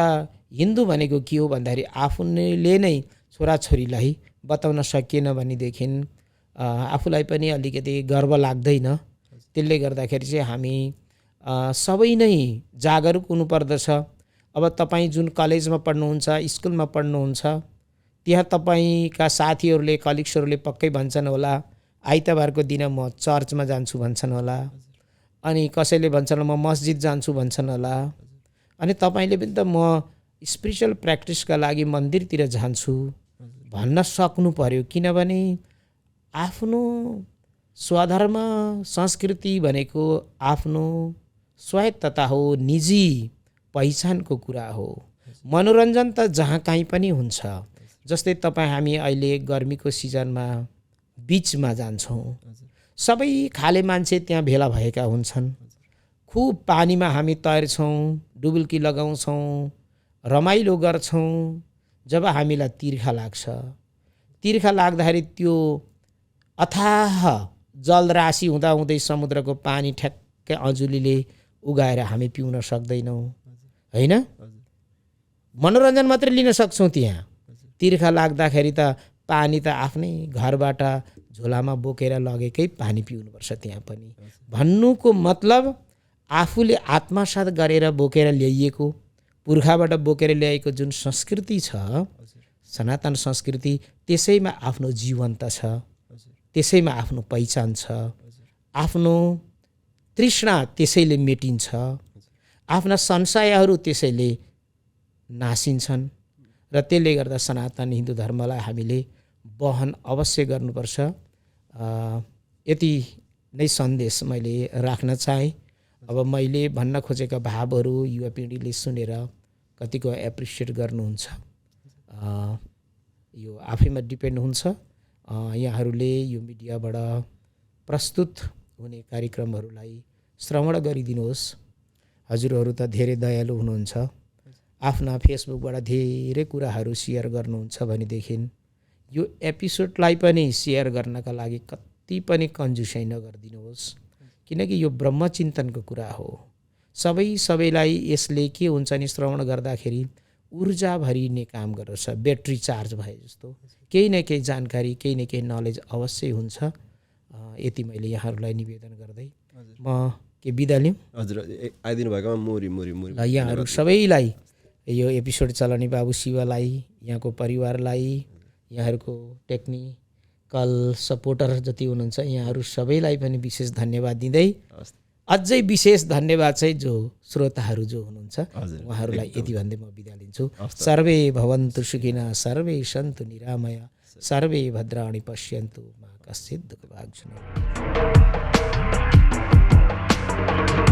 हिन्दू भनेको के हो भन्दाखेरि आफूले नै छोराछोरीलाई बताउन सकिएन भनेदेखि आफूलाई पनि अलिकति गर्व लाग्दैन। त्यसले गर्दाखेरि चाहिँ हामी सबै नै जागरुक हुनुपर्दछ। अब तपाईँ जुन कलेजमा पढ्नुहुन्छ, स्कुलमा पढ्नुहुन्छ, त्यहाँ तपाईँका साथीहरूले, कलिग्सहरूले पक्कै भन्छन् होला आइतबारको दिन म चर्चमा जान्छु भन्छन् होला, अनि कसैले भन्छन् म मस्जिद जान्छु भन्छन् होला, अनि तपाईँले पनि त म स्पिरिचुअल प्र्याक्टिसका लागि मन्दिरतिर जान्छु भन्न सक्नु पर्यो। किनभने आफ्नो स्वधर्म संस्कृति भनेको आफ्नो स्वायत्तता हो, निजी पहिचानको कुरा हो। मनोरञ्जन त जहाँ कहीँ पनि हुन्छ। जस्तै तपाईँ हामी अहिले गर्मीको सिजनमा बिचमा जान्छौँ, सबै खाले मान्छे त्यहाँ भेला भएका हुन्छन्। खुब पानीमा हामी तैर्छौँ, डुबुल्की लगाउँछौँ, रमाइलो गर्छौँ। जब हामीलाई तिर्खा लाग्छ, तिर्खा लाग्दाखेरि त्यो अथाह जलराशि हुँदाहुँदै समुद्रको पानी ठ्याक्कै अजुलीले उगाएर हामी पिउन सक्दैनौँ, होइन? मनोरञ्जन मात्रै लिन सक्छौँ। त्यहाँ तिर्खा लाग्दाखेरि त पानी त आफ्नै घरबाट झोलामा बोकेर लगेकै पानी पिउनुपर्छ त्यहाँ पनि। भन्नुको मतलब आफूले आत्मसात गरेर बोकेर ल्याइएको, पुर्खाबाट बोकेर ल्याएको जुन संस्कृति छ, सनातन संस्कृति, त्यसैमा आफ्नो जीवन्त छ, त्यसैमा आफ्नो पहिचान छ, आफ्नो तृष्णा त्यसैले मेटिन्छ, आफ्ना संशयहरू त्यसैले नासिन्छन्। र त्यसले गर्दा सनातन हिन्दू धर्मलाई हामीले वहन अवश्य गर्नुपर्छ। यति नै सन्देश मैले राख्न चाहेँ। अब मैले भन्न खोजेका भावहरू युवा पिँढीले सुनेर कतिको एप्रिसिएट गर्नुहुन्छ यो आफैमा डिपेन्ड हुन्छ। यहाँहरूले यो मिडियाबाट प्रस्तुत हुने कार्यक्रमहरूलाई श्रवण गरिदिनुहोस्। हजुरहरू त धेरै दयालु हुनुहुन्छ, आफ्ना फेसबुकबाट धेरै कुराहरू सेयर गर्नुहुन्छ भनेदेखि यो एपिसोडलाई पनि सेयर गर्नका लागि कति पनि कन्जुसाइ नगरिदिनुहोस्। किनकि यो ब्रह्मचिन्तनको कुरा हो। सबैलाई यसले के हुन्छ नि, श्रवण गर्दाखेरि ऊर्जा भरिने काम गर्छ, ब्याट्री चार्ज भए जस्तो केही न केही जानकारी, केही न केही नलेज अवश्य हुन्छ। यति मैले यहाँहरूलाई निवेदन गर्दै म के बिदा लिउँ। हजुर आइदिनु भएकोमा मुरी यहाँहरू सबैलाई, यो एपिसोड चलाउने बाबु शिवलाई, यहाँको परिवारलाई, यहाँहरूको टेक्निकल सपोर्टर जति हुनुहुन्छ यहाँहरू सबैलाई पनि विशेष धन्यवाद दिँदै, अझै विशेष धन्यवाद चाहिँ जो श्रोताहरू जो हुनुहुन्छ उहाँहरूलाई यति भन्दै म बिदा लिन्छु। सर्वे भवन्तु सुखिनः, सर्वे सन्तु निरामया, सर्वे भद्राणि पश्यन्तु मा कश्चित् दुःखभाग्। नमस्कार।